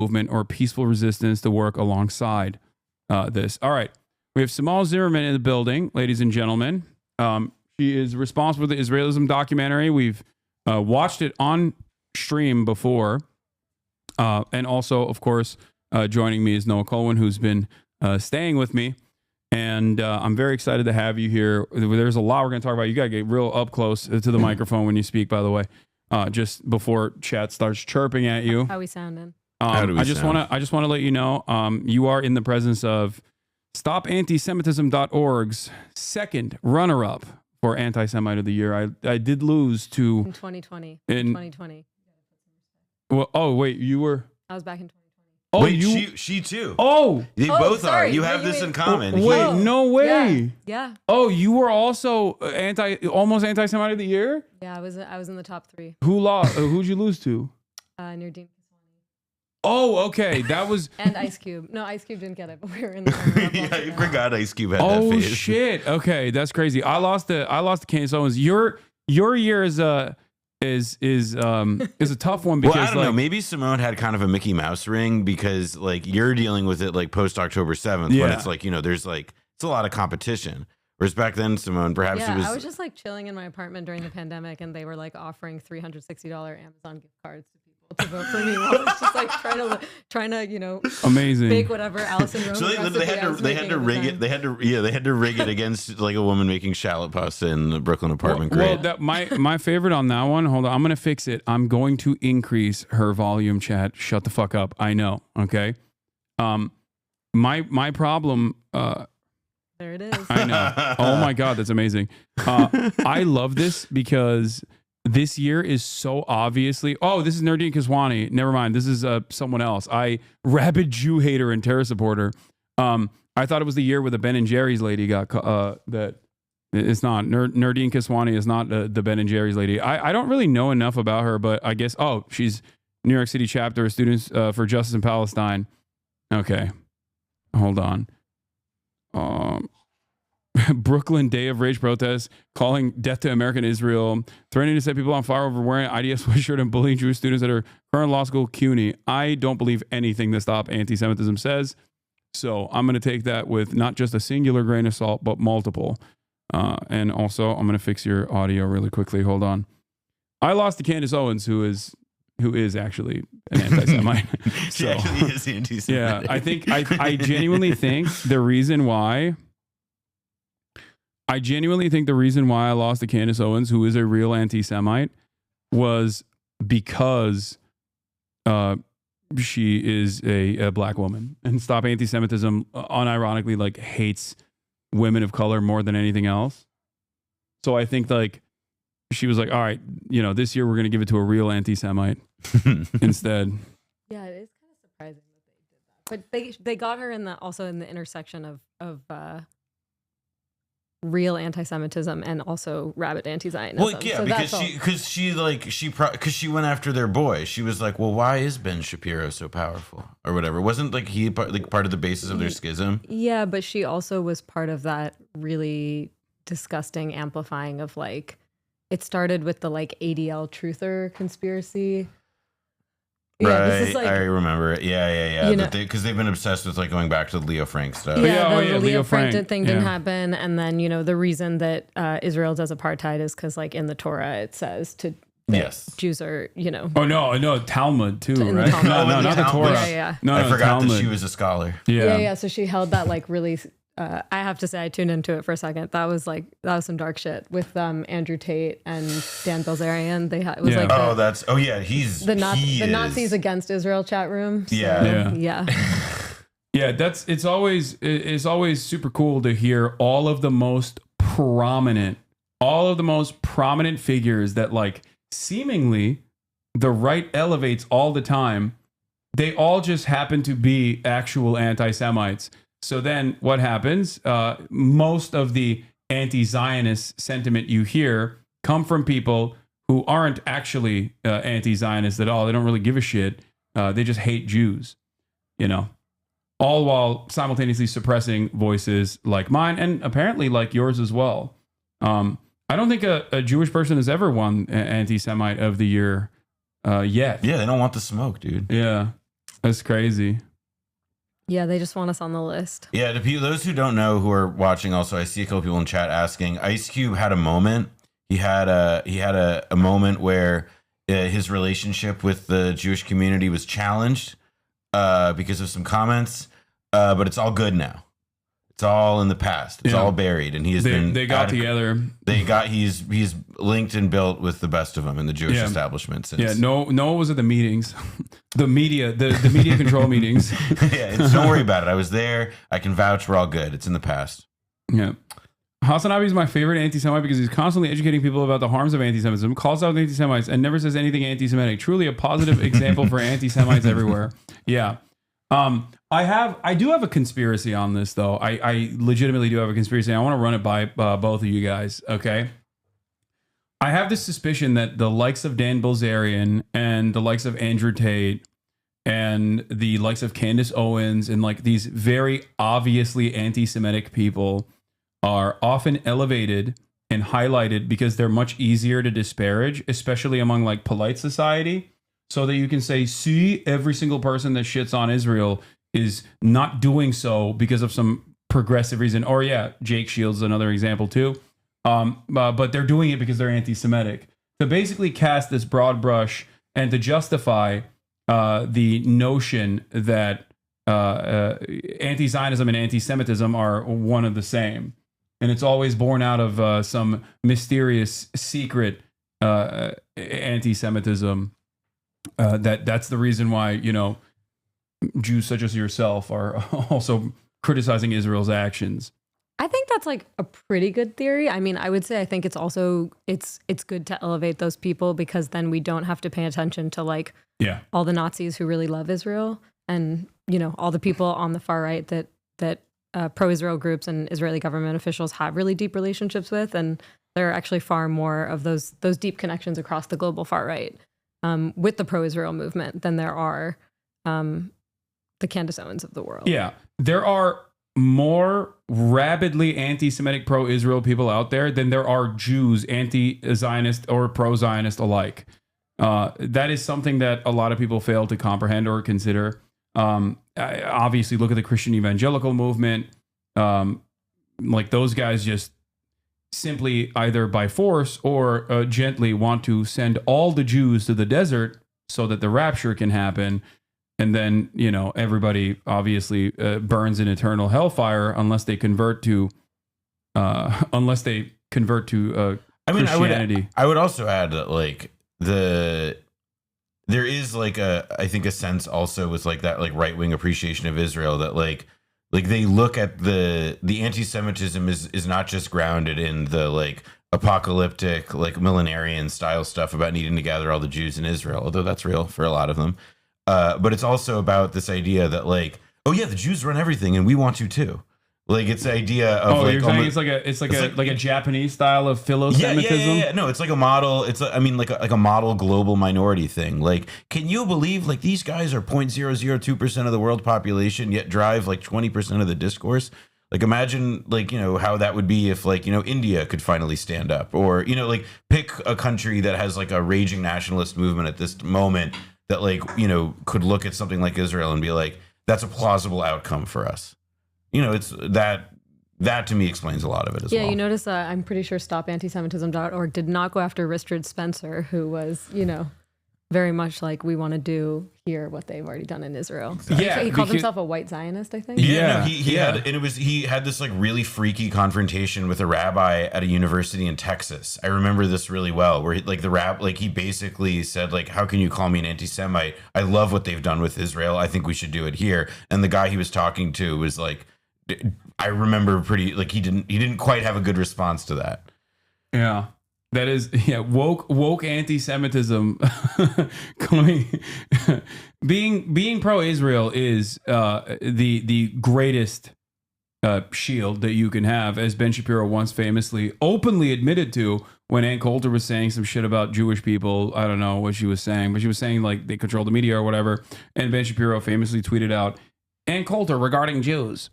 movement or peaceful resistance to work alongside this. All right. We have Simone Zimmerman in the building, ladies and gentlemen. She is responsible for the Israelism documentary. We've watched it on stream before. And also, of course, joining me is Noah Kulwin, who's been staying with me. And I'm very excited to have you here. There's a lot we're going to talk about. You got to get real up close to the microphone when you speak, by the way, just before chat starts chirping at you. How we sounding? I just want to let you know, you are in the presence of StopAntisemitism.org's second runner-up for Anti-Semite of the Year. I did lose to... In 2020. In 2020. Well, oh, wait, you were... I was back in 2020. Oh, wait, she too. Oh, they both sorry. are. You have this in common. Wait, no way. Yeah. Oh, you were also almost anti-Semite of the year. Yeah, I was in the top 3. Who lost? Who'd you lose to? Nerdine. Oh, okay, that was. And Ice Cube. No, Ice Cube didn't get it, but we were in the. Yeah, you forgot Ice Cube had that Oh phase. shit. Okay, that's crazy. I lost to Candace Owens. Your year is a tough one because well, I don't know. Maybe Simone had kind of a Mickey Mouse ring because like you're dealing with it like post October 7th, yeah. when it's like, you know, there's like it's a lot of competition. Whereas back then, Simone, perhaps it was. I was just like chilling in my apartment during the pandemic, and they were like offering $360 Amazon gift cards to people to vote for me. I was just like trying to, you know, amazing bake whatever Allison Roman. So they had to rig it. They had to rig it against like a woman making shallot pasta in the Brooklyn apartment. Well, Great. my favorite on that one. Hold on, I'm gonna fix it. I'm going to increase her volume. Chat, shut the fuck up. I know. Okay. My problem. There it is. I know. Oh my God, that's amazing. I love this because this year is so obviously. Oh, this is Nerdine Kiswani. Never mind. This is someone else. Rabid Jew hater and terror supporter. I thought it was the year where the Ben and Jerry's lady got that. It's not. Nerdine Kiswani is not the Ben and Jerry's lady. I don't really know enough about her, but I guess. Oh, she's New York City chapter of Students for Justice in Palestine. Okay, hold on. Brooklyn Day of Rage protests, calling death to American Israel, threatening to set people on fire over wearing IDF sweatshirt and bullying Jewish students at her current law school, CUNY. I don't believe anything the Stop Anti-Semitism says, so I'm going to take that with not just a singular grain of salt, but multiple. And also, I'm going to fix your audio really quickly. Hold on. I lost to Candace Owens, who is actually an anti-Semite. She actually is anti-Semite. Yeah, I genuinely think the reason why I lost to Candace Owens, who is a real anti-Semite, was because she is a black woman, and Stop Anti-Semitism unironically like hates women of color more than anything else. So I think like she was like, all right, you know, this year we're going to give it to a real anti-Semite instead. Yeah, it is kind of surprising that they did that. But they got her in the intersection of real anti-Semitism and also rabid anti-Zionism. Well, yeah, so because she went after their boy. She was like, well, why is Ben Shapiro so powerful or whatever? Wasn't like he part of the basis of their schism? Yeah, but she also was part of that really disgusting amplifying of like, it started with the like ADL truther conspiracy. Yeah, this is like, I remember it. Yeah. Because they've been obsessed with like going back to the Leo Frank stuff. Yeah, the Leo Frank thing didn't happen. And then, you know, the reason that Israel does apartheid is because like in the Torah it says Jews are, you know. Oh, no, Talmud too, right? Talmud. No, not the Torah. Yeah. No, I forgot Talmud. that she was a scholar. Yeah. So she held that like really... I have to say, I tuned into it for a second. That was some dark shit with Andrew Tate and Dan Bilzerian. It was like he's the Nazis against Israel chat room. So, yeah. It's always super cool to hear all of the most prominent figures that like seemingly the right elevates all the time. They all just happen to be actual anti-Semites. So then what happens? Most of the anti-Zionist sentiment you hear come from people who aren't actually anti-Zionist at all. They don't really give a shit. They just hate Jews, you know, all while simultaneously suppressing voices like mine and apparently like yours as well. I don't think a Jewish person has ever won Anti-Semite of the Year yet. Yeah, they don't want the smoke, dude. Yeah. That's crazy. Yeah, they just want us on the list. Yeah, those who don't know who are watching, also, I see a couple people in chat asking. Ice Cube had a moment. He had a moment where his relationship with the Jewish community was challenged because of some comments, but it's all good now. It's all in the past. It's all buried, and They got together. He's linked and built with the best of them in the Jewish establishment. Since. Noah was at the meetings, the media control meetings. Don't worry about it. I was there. I can vouch. We're all good. It's in the past. Yeah. Hasanabi is my favorite anti-Semite because he's constantly educating people about the harms of anti-Semitism, calls out anti-Semites, and never says anything anti-Semitic. Truly a positive example for anti-Semites everywhere. Yeah. I do have a conspiracy on this, though. I legitimately do have a conspiracy. I want to run it by both of you guys, okay? I have this suspicion that the likes of Dan Bilzerian and the likes of Andrew Tate and the likes of Candace Owens and like these very obviously anti-Semitic people are often elevated and highlighted because they're much easier to disparage, especially among like polite society, so that you can say, see, every single person that shits on Israel is not doing so because of some progressive reason. Or yeah, Jake Shields is another example too. But they're doing it because they're anti-Semitic. To basically cast this broad brush and to justify the notion that anti-Zionism and anti-Semitism are one of the same. And it's always born out of some mysterious secret anti-Semitism. That's the reason why, you know, Jews such as yourself are also criticizing Israel's actions. I think that's like a pretty good theory. I mean, I would say I think it's also it's good to elevate those people because then we don't have to pay attention to like all the Nazis who really love Israel and, you know, all the people on the far right that pro-Israel groups and Israeli government officials have really deep relationships with, and there are actually far more of those deep connections across the global far right with the pro-Israel movement than there are the Candace Owens of the world. Yeah, there are more rabidly anti-Semitic pro-Israel people out there than there are Jews anti-Zionist or pro-Zionist alike. That is something that a lot of people fail to comprehend or consider. Obviously, look at the Christian evangelical movement. Like those guys just simply either by force or gently want to send all the Jews to the desert so that the rapture can happen. And then, you know, everybody obviously burns in eternal hellfire unless they convert to Christianity. I would also add that like there is like I think a sense also with like that like right wing appreciation of Israel that like they look at the anti-Semitism is not just grounded in the like apocalyptic like millenarian style stuff about needing to gather all the Jews in Israel, although that's real for a lot of them. But it's also about this idea that like, oh yeah, the Jews run everything and we want to too. Like it's the idea of you're saying it's like a Japanese style of philo-Semitism. Yeah. No, it's like a model. It's like a model global minority thing. Like, can you believe like these guys are 0.002% of the world population yet drive like 20% of the discourse? Like imagine like, you know, how that would be if like, you know, India could finally stand up, or, you know, like pick a country that has like a raging nationalist movement at this moment that like, you know, could look at something like Israel and be like, that's a plausible outcome for us. You know, it's that to me explains a lot of it as well. Yeah, you notice I'm pretty sure StopAntisemitism.org did not go after Richard Spencer, who was, you know, very much like we want to do here what they've already done in Israel. Yeah, he called himself a white Zionist, I think. Yeah, he had this like really freaky confrontation with a rabbi at a university in Texas. I remember this really well, where he basically said like, "How can you call me an anti-Semite? I love what they've done with Israel. I think we should do it here." And the guy he was talking to was like, I remember pretty like he didn't quite have a good response to that. Yeah. That is, woke anti-Semitism. being pro-Israel is the greatest shield that you can have, as Ben Shapiro once famously openly admitted to when Ann Coulter was saying some shit about Jewish people. I don't know what she was saying, but she was saying like they control the media or whatever. And Ben Shapiro famously tweeted out, Ann Coulter regarding Jews.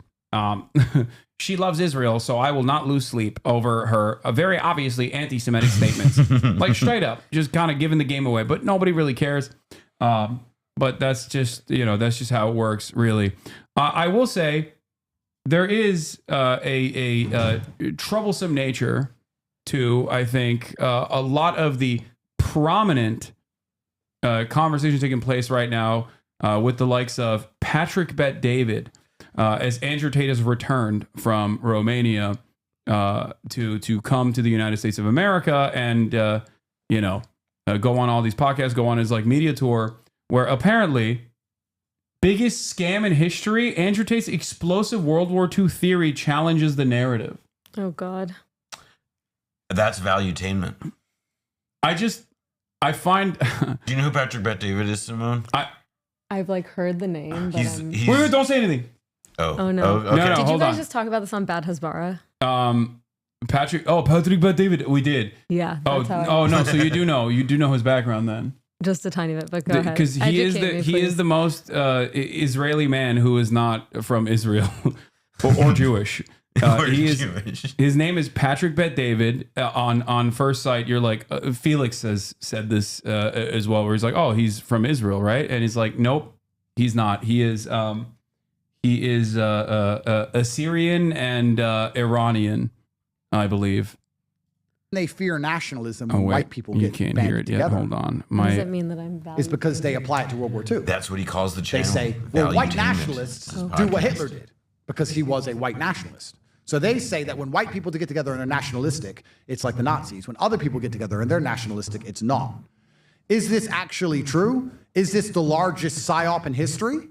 She loves Israel, so I will not lose sleep over her very obviously anti-Semitic statements. Like straight up, just kind of giving the game away, but nobody really cares. but that's just how it works, really. I will say there is a troublesome nature to, I think, a lot of the prominent conversation taking place right now with the likes of Patrick Bet-David, as Andrew Tate has returned from Romania to come to the United States of America and go on all these podcasts, go on his like media tour, where apparently biggest scam in history, Andrew Tate's explosive World War II theory challenges the narrative. Oh God. That's valuetainment. I find. Do you know who Patrick Bet-David is, Simone? I've like heard the name. But Wait, don't say anything. Oh no. Okay. No, Did you hold guys on. just talk about this on Bad Hasbara? Patrick Bet-David, we did. Yeah. That's No. So you do know his background then. Just a tiny bit, but go ahead. Because he is the most Israeli man who is not from Israel or Jewish. Jewish. His name is Patrick Bet-David. On first sight, you're like, Felix has said this as well, where he's like, oh, he's from Israel, right? And he's like, nope, he's not. He is Assyrian and Iranian, I believe. They fear nationalism Oh, when wait, white people you get can't banded hear it together. yet. Hold on. What does it mean that I'm valued? It's because they apply it to World War II. That's what he calls the They channel. say, well, white Valuetainment. nationalists This is do what podcast. Hitler did because he was a white nationalist. So they say that when white people get together and are nationalistic, it's like the Nazis. When other people get together and they're nationalistic, it's not. Is this actually true? Is this the largest psyop in history?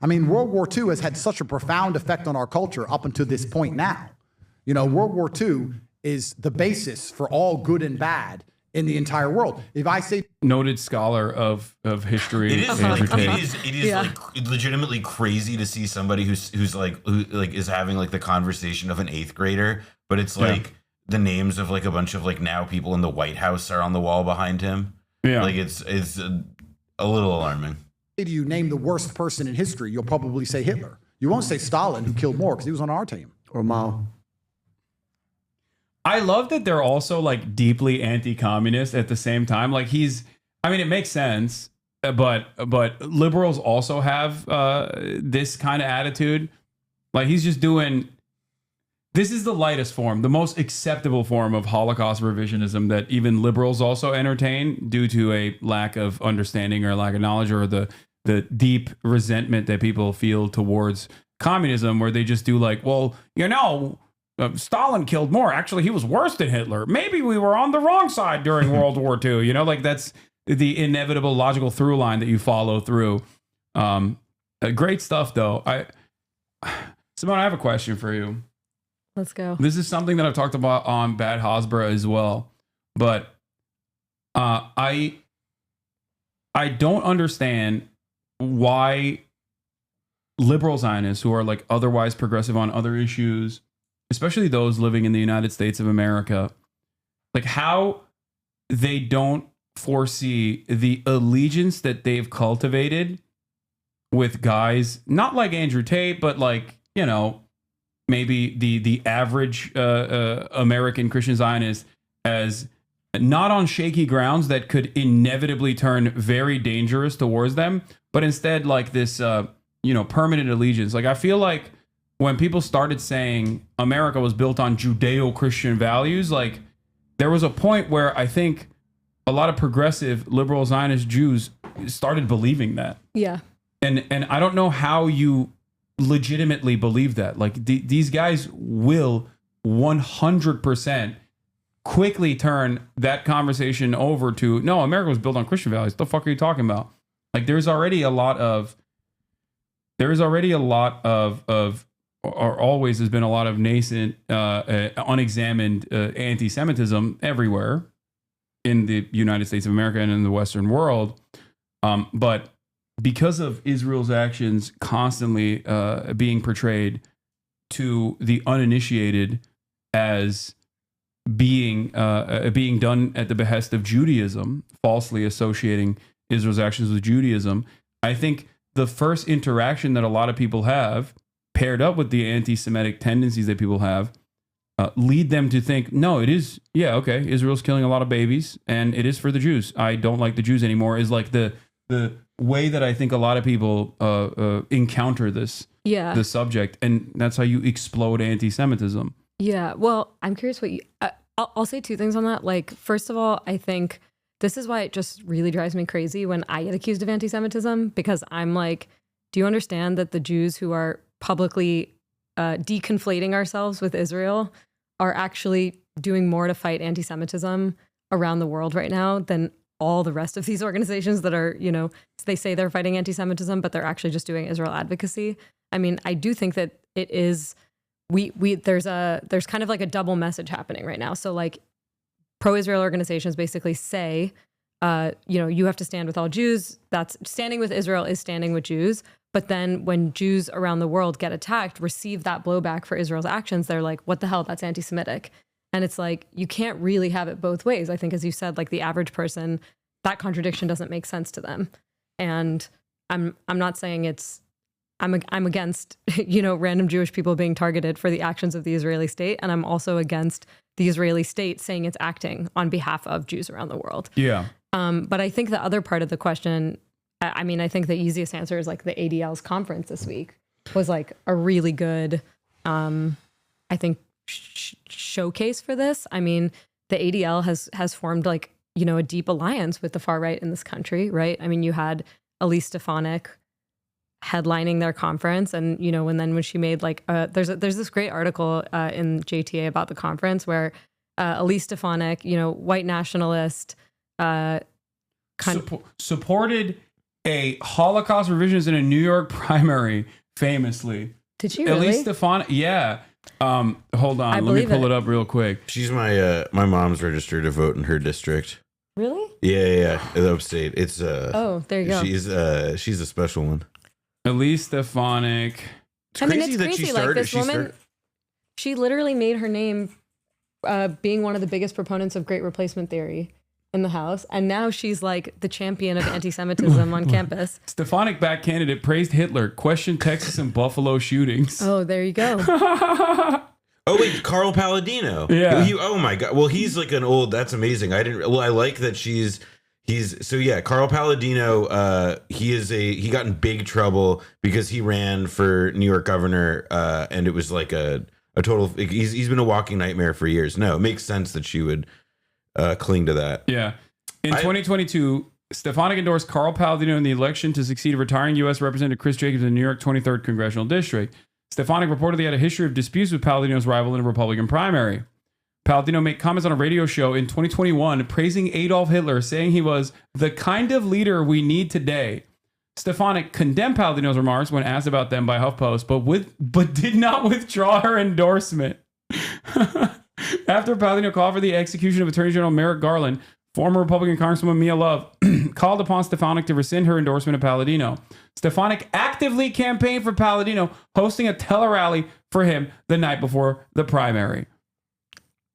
I mean, World War II has had such a profound effect on our culture up until this point now. World War II is the basis for all good and bad in the entire world. If I say Noted scholar of history. It is Andrew like Tate. it is Yeah. like legitimately crazy to see somebody who is having like the conversation of an 8th grader, but it's like the names of like a bunch of like now people in the White House are on the wall behind him. Yeah. Like it's a little alarming. to you name the worst person in history, you'll probably say Hitler. You won't say Stalin, who killed more, because he was on our team. Or Mao. I love that they're also like deeply anti-communist at the same time. Like it makes sense, but liberals also have this kind of attitude. Like he's just doing. This is the lightest form, the most acceptable form of Holocaust revisionism that even liberals also entertain due to a lack of understanding or lack of knowledge or the deep resentment that people feel towards communism, where they just do like, well, Stalin killed more. Actually, he was worse than Hitler. Maybe we were on the wrong side during World War II. Like that's the inevitable logical through line that you follow through. Great stuff, though. Simone, I have a question for you. Let's go. This is something that I've talked about on Bad Hasbara as well, but I don't understand why liberal Zionists who are like otherwise progressive on other issues, especially those living in the United States of America, like how they don't foresee the allegiance that they've cultivated with guys not like Andrew Tate, but like, maybe the average American Christian Zionist as not on shaky grounds that could inevitably turn very dangerous towards them, but instead like this, permanent allegiance. Like I feel like when people started saying America was built on Judeo-Christian values, like there was a point where I think a lot of progressive liberal Zionist Jews started believing that. Yeah. And I don't know how you legitimately believe that. Like these guys will 100% quickly turn that conversation over to, no, America was built on Christian values. What the fuck are you talking about? Like there's already a lot of or always has been a lot of nascent, unexamined anti-Semitism everywhere in the United States of America and in the Western world. But because of Israel's actions constantly being portrayed to the uninitiated as being done at the behest of Judaism, falsely associating Israel's actions with Judaism, I think the first interaction that a lot of people have, paired up with the anti-Semitic tendencies that people have, lead them to think, no, it is, yeah, okay, Israel's killing a lot of babies, and it is for the Jews. I don't like the Jews anymore, is like the the way that I think a lot of people encounter this subject, and that's how you explode anti-Semitism. Yeah. Well, I'm curious what you. I'll say two things on that. Like, first of all, I think this is why it just really drives me crazy when I get accused of anti-Semitism, because I'm like, do you understand that the Jews who are publicly deconflating ourselves with Israel are actually doing more to fight anti-Semitism around the world right now than all the rest of these organizations that are, you know, they say they're fighting anti-Semitism, but they're actually just doing Israel advocacy. I mean, I do think that it is, there's kind of like a double message happening right now. So like pro-Israel organizations basically say, you know, you have to stand with all Jews. That's standing with Israel is standing with Jews. But then when Jews around the world get attacked, receive that blowback for Israel's actions, they're like, what the hell? That's anti-Semitic. And it's like, you can't really have it both ways. I think, as you said, like the average person, that contradiction doesn't make sense to them. And I'm not saying I'm against, you know, random Jewish people being targeted for the actions of the Israeli state. And I'm also against the Israeli state saying it's acting on behalf of Jews around the world. Yeah. But I think the other part of the question, I mean, I think the easiest answer is like the ADL's conference this week was like a really good, I think, showcase for this. I mean, the ADL has formed like, you know, a deep alliance with the far right in this country, right? I mean, you had Elise Stefanik headlining their conference, and you know, and then when she made like there's this great article in JTA about the conference where Elise Stefanik, you know, white nationalist, supported a Holocaust revisionist in a New York primary, famously. Did she really? Elise Stefanik, yeah. Hold on, let me pull it up real quick. She's my mom's registered to vote in her district. Really? Yeah, the upstate. It's oh, there you go. She's a special one. Elise Stefanik. It's crazy it's that crazy. she Like started. this woman, she literally made her name being one of the biggest proponents of Great Replacement theory in the House, and now she's like the champion of anti-Semitism on campus. Stefanik back candidate praised Hitler, questioned Texas and Buffalo shootings. Oh, there you go. Oh wait, Carl Palladino. Yeah. Oh my god. Well, he's like an old. That's amazing. I like that he's so yeah. Carl Palladino. He got in big trouble because he ran for New York governor, and it was like a total. He's been a walking nightmare for years. No, it makes sense that she would cling to that. Yeah. In 2022, Stefanik endorsed Carl Palladino in the election to succeed retiring U.S. Representative Chris Jacobs in the New York 23rd Congressional District. Stefanik reportedly had a history of disputes with Palladino's rival in a Republican primary. Palladino made comments on a radio show in 2021 praising Adolf Hitler, saying he was the kind of leader we need today. Stefanik condemned Palladino's remarks when asked about them by HuffPost, but did not withdraw her endorsement. After Palladino called for the execution of Attorney General Merrick Garland, former Republican Congresswoman Mia Love called upon Stefanik to rescind her endorsement of Palladino. Stefanik actively campaigned for Palladino, hosting a tele-rally for him the night before the primary.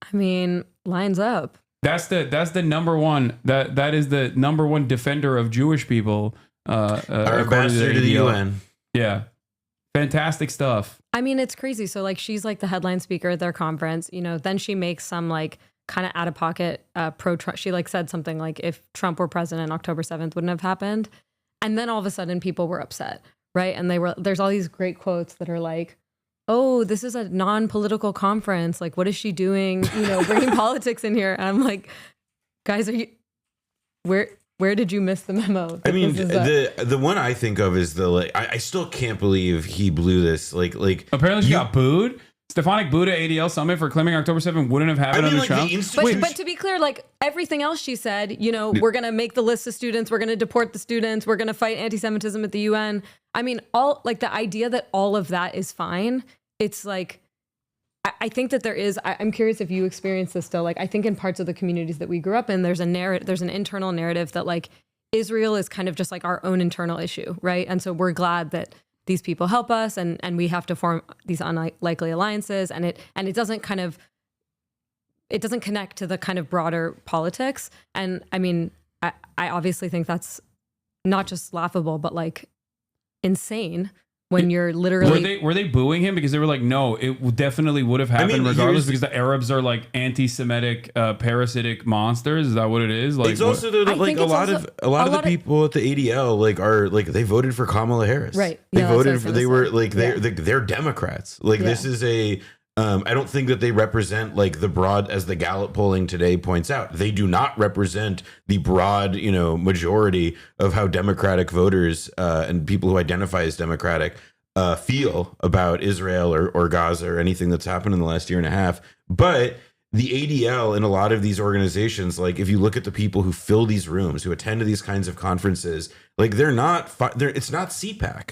I mean, lines up. That's the number one. That is the number one defender of Jewish people. Our ambassador to the UN. Yeah. Fantastic stuff. I mean, it's crazy. So like, she's like the headline speaker at their conference, you know, then she makes some like kind of out of pocket pro-Trump. She like said something like, if Trump were president, October 7th wouldn't have happened. And then all of a sudden people were upset, right? And there's all these great quotes that are like, oh, this is a non-political conference. Like, what is she doing? You know, bringing politics in here. And I'm like, guys, where did you miss the memo? I mean, the one I think of is I still can't believe he blew this. Like apparently she got booed. Stefanik booed at ADL Summit for claiming October 7th wouldn't have happened under Trump. But to be clear, like everything else she said, you know, we're going to make the list of students. We're going to deport the students. We're going to fight anti-Semitism at the UN. I mean, all like the idea that all of that is fine. It's like, I think that there is, I'm curious if you experience this still. Like, I think in parts of the communities that we grew up in, there's an internal narrative that like Israel is kind of just like our own internal issue, right? And so we're glad that these people help us, and we have to form these unlikely alliances, and it doesn't connect to the kind of broader politics. And I mean, I obviously think that's not just laughable, but like insane, when you're literally were they booing him because they were like, no, it definitely would have happened regardless because the Arabs are like anti-Semitic, parasitic monsters. Is that what it is? Like, it's also that like a lot of the people at the ADL like are like they voted for Kamala Harris, right? They voted for they're Democrats. Like this is a. I don't think that they represent like the broad, as the Gallup polling today points out, they do not represent the broad, majority of how Democratic voters and people who identify as Democratic feel about Israel or Gaza or anything that's happened in the last year and a half. But the ADL and a lot of these organizations, like if you look at the people who fill these rooms, who attend to these kinds of conferences, like it's not CPAC.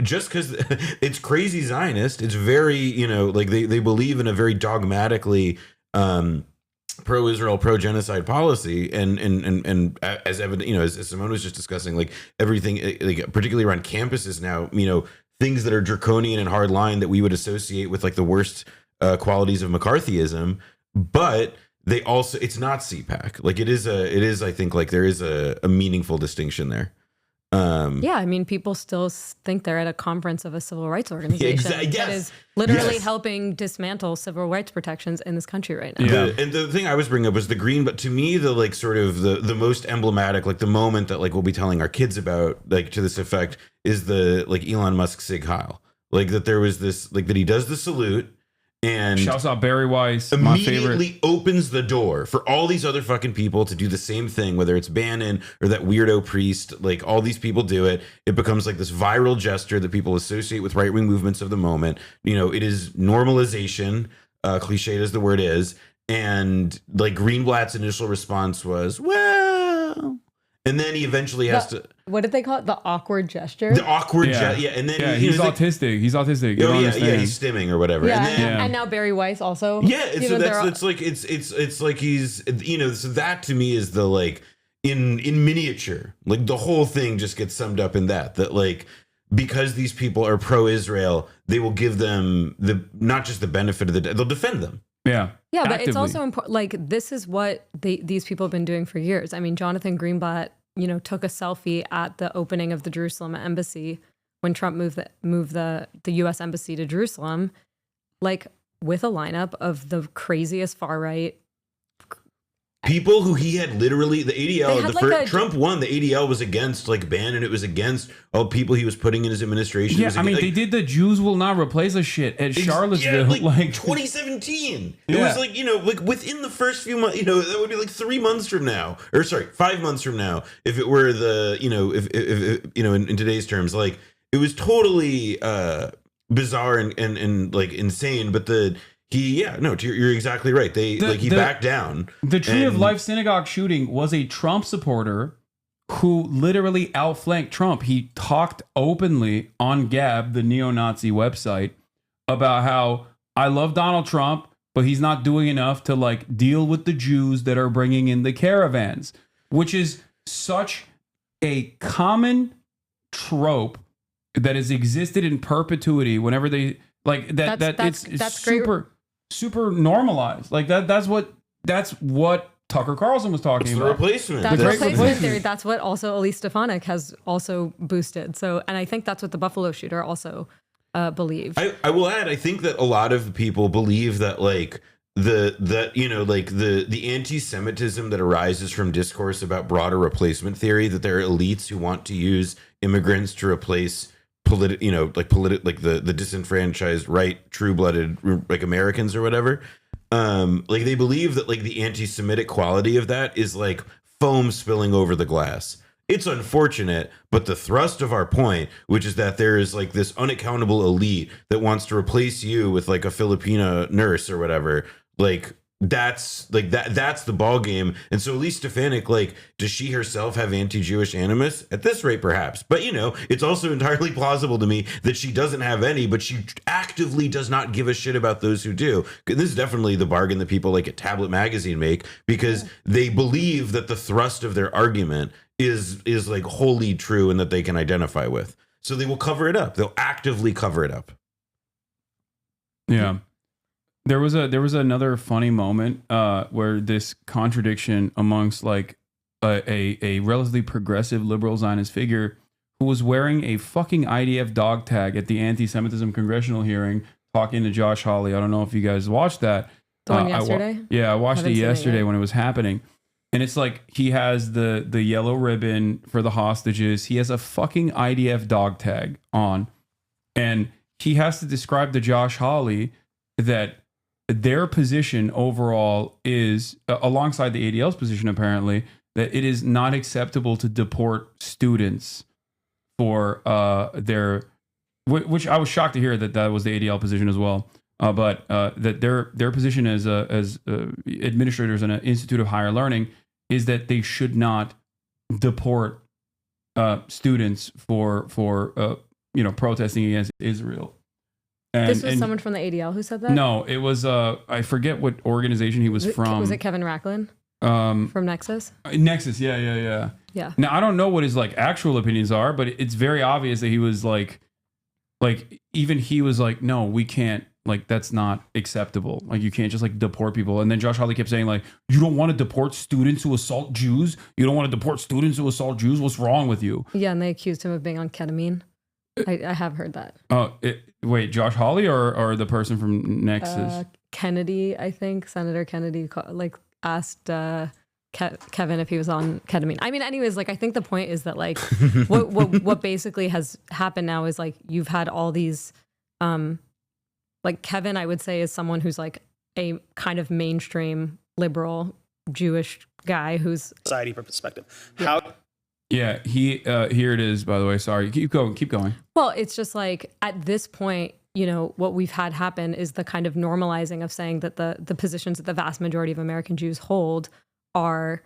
Just because it's crazy Zionist, it's very, like they believe in a very dogmatically pro-Israel, pro-genocide policy, and as evident, as Simone was just discussing, like everything, like particularly around campuses now, things that are draconian and hard line that we would associate with like the worst qualities of McCarthyism, but they also, it's not CPAC. Like it is, I think like there is a meaningful distinction there. Yeah, I mean, people still think they're at a conference of a civil rights organization that is literally helping dismantle civil rights protections in this country right now. Yeah. And the thing I was bringing up was the green, but to me, the like sort of the most emblematic, like the moment that like we'll be telling our kids about, like to this effect, is the like Elon Musk Sig Heil. Like that there was this, like that he does the salute. And shouts out Barry Weiss, my favorite. Immediately opens the door for all these other fucking people to do the same thing, whether it's Bannon or that weirdo priest. Like all these people do it. It becomes like this viral gesture that people associate with right-wing movements of the moment. It is normalization, cliched as the word is. And like Greenblatt's initial response was, well, and then he eventually has to. What did they call it? The awkward gesture? The awkward gesture. Yeah. And then he's autistic. Like, he's autistic. Oh, yeah, he's stimming or whatever. Yeah, and, then, and now Barry Weiss also. Yeah, so it's like it's like he's so that to me is the like in miniature. Like the whole thing just gets summed up in that like because these people are pro-Israel, they will give them not just the benefit of they'll defend them. Yeah. Yeah, but it's also important. Like this is what these people have been doing for years. I mean, Jonathan Greenblatt, took a selfie at the opening of the Jerusalem embassy when Trump moved the U.S. embassy to Jerusalem, like with a lineup of the craziest far right people who he had literally the ADL. Trump won. The ADL was against like Bannon. It was against all people he was putting in his administration. Yeah, they did the Jews will not replace us shit at Charlottesville, like 2017. It was like like within the first few months. That would be like 3 months from now, or sorry, 5 months from now, if it were the if in today's terms, like it was totally bizarre and like insane, but you're exactly right. He backed down. The Tree of Life synagogue shooting was a Trump supporter who literally outflanked Trump. He talked openly on Gab, the neo-Nazi website, about how I love Donald Trump, but he's not doing enough to like deal with the Jews that are bringing in the caravans, which is such a common trope that has existed in perpetuity whenever they like that. That's super normalized. Like that's what Tucker Carlson was talking about. The replacement. That's the replacement theory. That's what also Elise Stefanik has also boosted. So, and I think that's what the Buffalo shooter also believed. I will add, I think that a lot of people believe that like the anti-Semitism that arises from discourse about broader replacement theory, that there are elites who want to use immigrants to replace the disenfranchised right, true-blooded like Americans or whatever. Like they believe that like the anti-Semitic quality of that is like foam spilling over the glass. It's unfortunate, but the thrust of our point, which is that there is like this unaccountable elite that wants to replace you with like a Filipina nurse or whatever, like that's the ball game. And so Elise Stefanik, like, does she herself have anti-Jewish animus? At this rate, perhaps. But it's also entirely plausible to me that she doesn't have any, but she actively does not give a shit about those who do. This is definitely the bargain that people like at Tablet Magazine make, because they believe that the thrust of their argument is like wholly true and that they can identify with. So they will cover it up. They'll actively cover it up. Yeah. There was another funny moment where this contradiction amongst like a relatively progressive liberal Zionist figure who was wearing a fucking IDF dog tag at the anti-Semitism congressional hearing, talking to Josh Hawley. I don't know if you guys watched that. The one yesterday? I watched it yesterday yet. when it was happening. And it's like he has the yellow ribbon for the hostages. He has a fucking IDF dog tag on. And he has to describe to Josh Hawley that their position overall is, alongside the ADL's position apparently, that it is not acceptable to deport students for their, which I was shocked to hear that was the ADL position as well. But that their position as administrators in an institute of higher learning is that they should not deport students for protesting against Israel. And, this was someone from the ADL who said that? No, it was I forget what organization he was from. Was it Kevin Racklin from Nexus? Nexus, yeah. Now I don't know what his like actual opinions are, but it's very obvious that he was like even he was like, no, we can't. Like, that's not acceptable. Like, you can't just like deport people. And then Josh Hawley kept saying like, you don't want to deport students who assault Jews. You don't want to deport students who assault Jews. What's wrong with you? Yeah, and they accused him of being on ketamine. I have heard that. Oh, wait, Josh Hawley or the person from Nexus? Kennedy, I think Senator Kennedy asked Kevin if he was on ketamine. I mean, anyways, like I think the point is that like what basically has happened now is like you've had all these. Like Kevin, I would say, is someone who's like a kind of mainstream liberal Jewish guy who's society perspective. Yeah, he here it is. By the way, sorry, keep going. Well, it's just like at this point, what we've had happen is the kind of normalizing of saying that the positions that the vast majority of American Jews hold are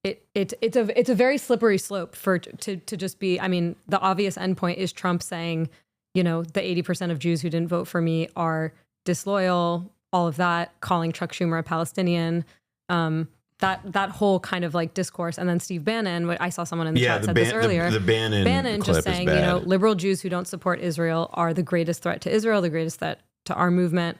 it's a very slippery slope to just be. I mean, the obvious endpoint is Trump saying, the 80% of Jews who didn't vote for me are disloyal, all of that, calling Chuck Schumer a Palestinian, that whole kind of like discourse. And then Steve Bannon, I saw someone in the chat said this earlier. The Bannon just saying, liberal Jews who don't support Israel are the greatest threat to Israel, the greatest threat to our movement.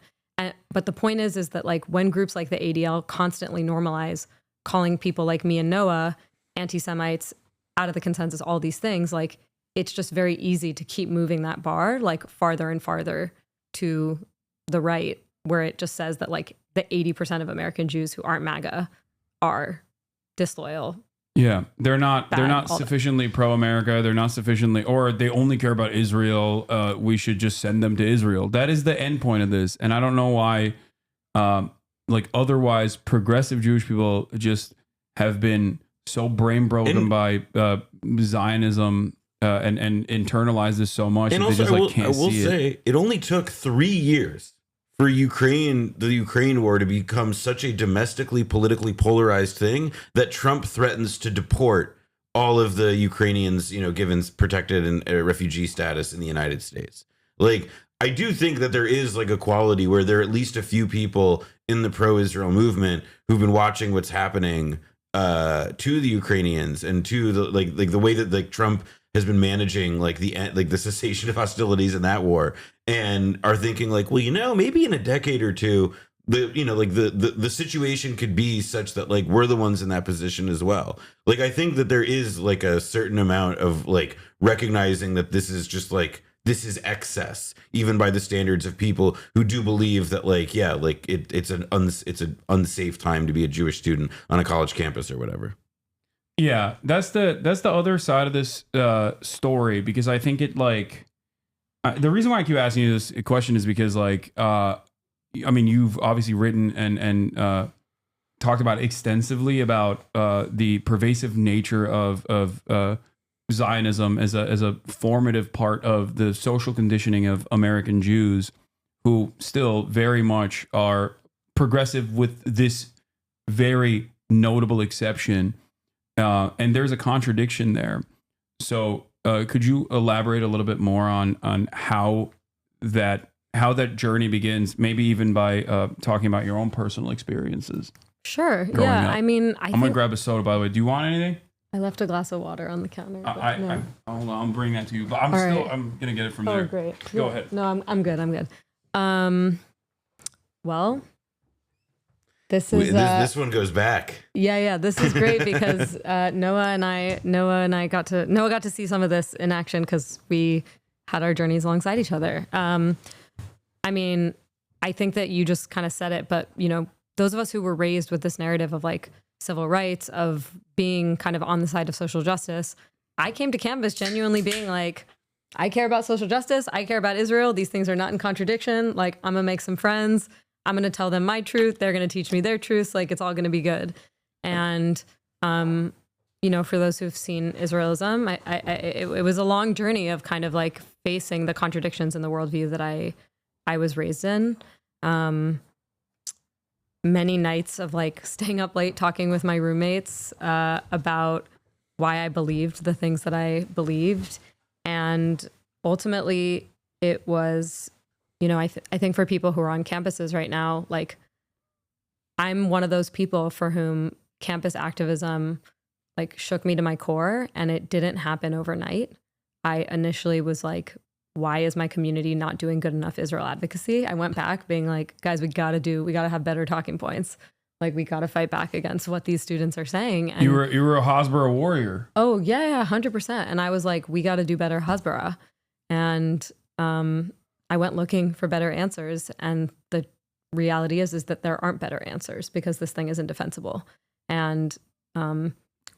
But the point is that like when groups like the ADL constantly normalize calling people like me and Noah anti-Semites, out of the consensus, all these things, like it's just very easy to keep moving that bar like farther and farther to the right, where it just says that like the 80% of American Jews who aren't MAGA are disloyal. Yeah, they're not sufficiently pro-America. They're not sufficiently, or they only care about Israel. We should just send them to Israel. That is the end point of this. And I don't know why, like otherwise progressive Jewish people just have been so brain broken by Zionism and internalized this so much. And that also, they just, can't I will say it only took 3 years for the Ukraine war to become such a domestically politically polarized thing that Trump threatens to deport all of the Ukrainians, given protected and refugee status in the United States. Like, I do think that there is like a quality where there are at least a few people in the pro-Israel movement who've been watching what's happening to the Ukrainians and to the like the way that like Trump has been managing the cessation of hostilities in that war, and are thinking like, well, maybe in a decade or two, the situation could be such that like we're the ones in that position as well. Like, I think that there is like a certain amount of like recognizing that this is just like, this is excess, even by the standards of people who do believe that it's an unsafe time to be a Jewish student on a college campus or whatever. Yeah, that's the other side of this story, because I think it like the reason why I keep asking you this question is because like I mean, you've obviously written and talked about extensively about the pervasive nature of Zionism as a formative part of the social conditioning of American Jews, who still very much are progressive with this very notable exception. And there's a contradiction there. So could you elaborate a little bit more on how that journey begins, maybe even by talking about your own personal experiences? Sure. Yeah. Up? I mean, I'm going to grab a soda, by the way. Do you want anything? I left a glass of water on the counter. No. Hold on, I'm bringing that to you. But I'm going to get it from there. Oh, great. Go ahead. No, I'm good. Well, This is this one goes back. Yeah. This is great because Noah got to see some of this in action because we had our journeys alongside each other. I mean, I think that you just kind of said it, but those of us who were raised with this narrative of like civil rights, of being kind of on the side of social justice, I came to campus genuinely being like, I care about social justice. I care about Israel. These things are not in contradiction. Like, I'm gonna make some friends. I'm going to tell them my truth. They're going to teach me their truths. Like, it's all going to be good. And, for those who've seen Israelism, it was a long journey of kind of like facing the contradictions in the worldview that I was raised in. Many nights of like staying up late, talking with my roommates about why I believed the things that I believed. And ultimately it was, I think for people who are on campuses right now, like, I'm one of those people for whom campus activism like shook me to my core, and it didn't happen overnight. I initially was like, why is my community not doing good enough Israel advocacy? I went back being like, guys, we got to have better talking points. Like, we got to fight back against what these students are saying. And you were a Hasbara warrior. Oh yeah, 100%. And I was like, we got to do better Hasbara. And, I went looking for better answers, and the reality is that there aren't better answers because this thing is indefensible. And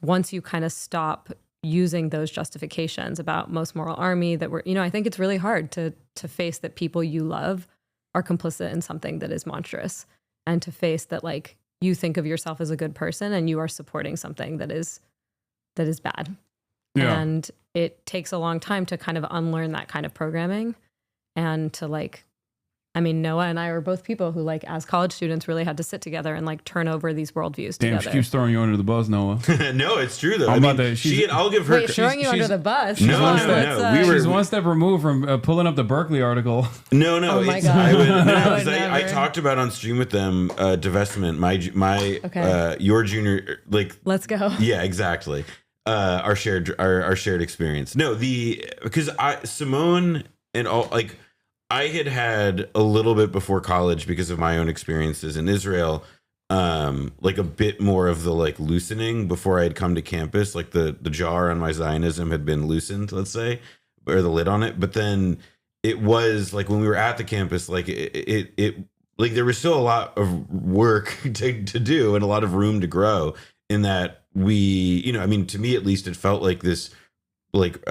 once you kind of stop using those justifications about most moral army that we're, I think it's really hard to face that people you love are complicit in something that is monstrous, and to face that like you think of yourself as a good person and you are supporting something that is bad. Yeah. And it takes a long time to kind of unlearn that kind of programming. And to like, Noah and I were both people who, like, as college students, really had to sit together and like turn over these worldviews together. Damn, she keeps throwing you under the bus, Noah. No, it's true though. I'll give her. Wait, throwing you under the bus? No. She's one step removed from pulling up the Berkeley article. No. Oh my God. I talked about on stream with them divestment. Your junior, like. Let's go. Yeah, exactly. Our shared experience. No, because Simone and all, like, I had a little bit before college because of my own experiences in Israel, like a bit more of the like loosening before I had come to campus. Like the jar on my Zionism had been loosened, let's say, or the lid on it. But then it was like when we were at the campus, like it like there was still a lot of work to do and a lot of room to grow in that we, to me at least, it felt like this like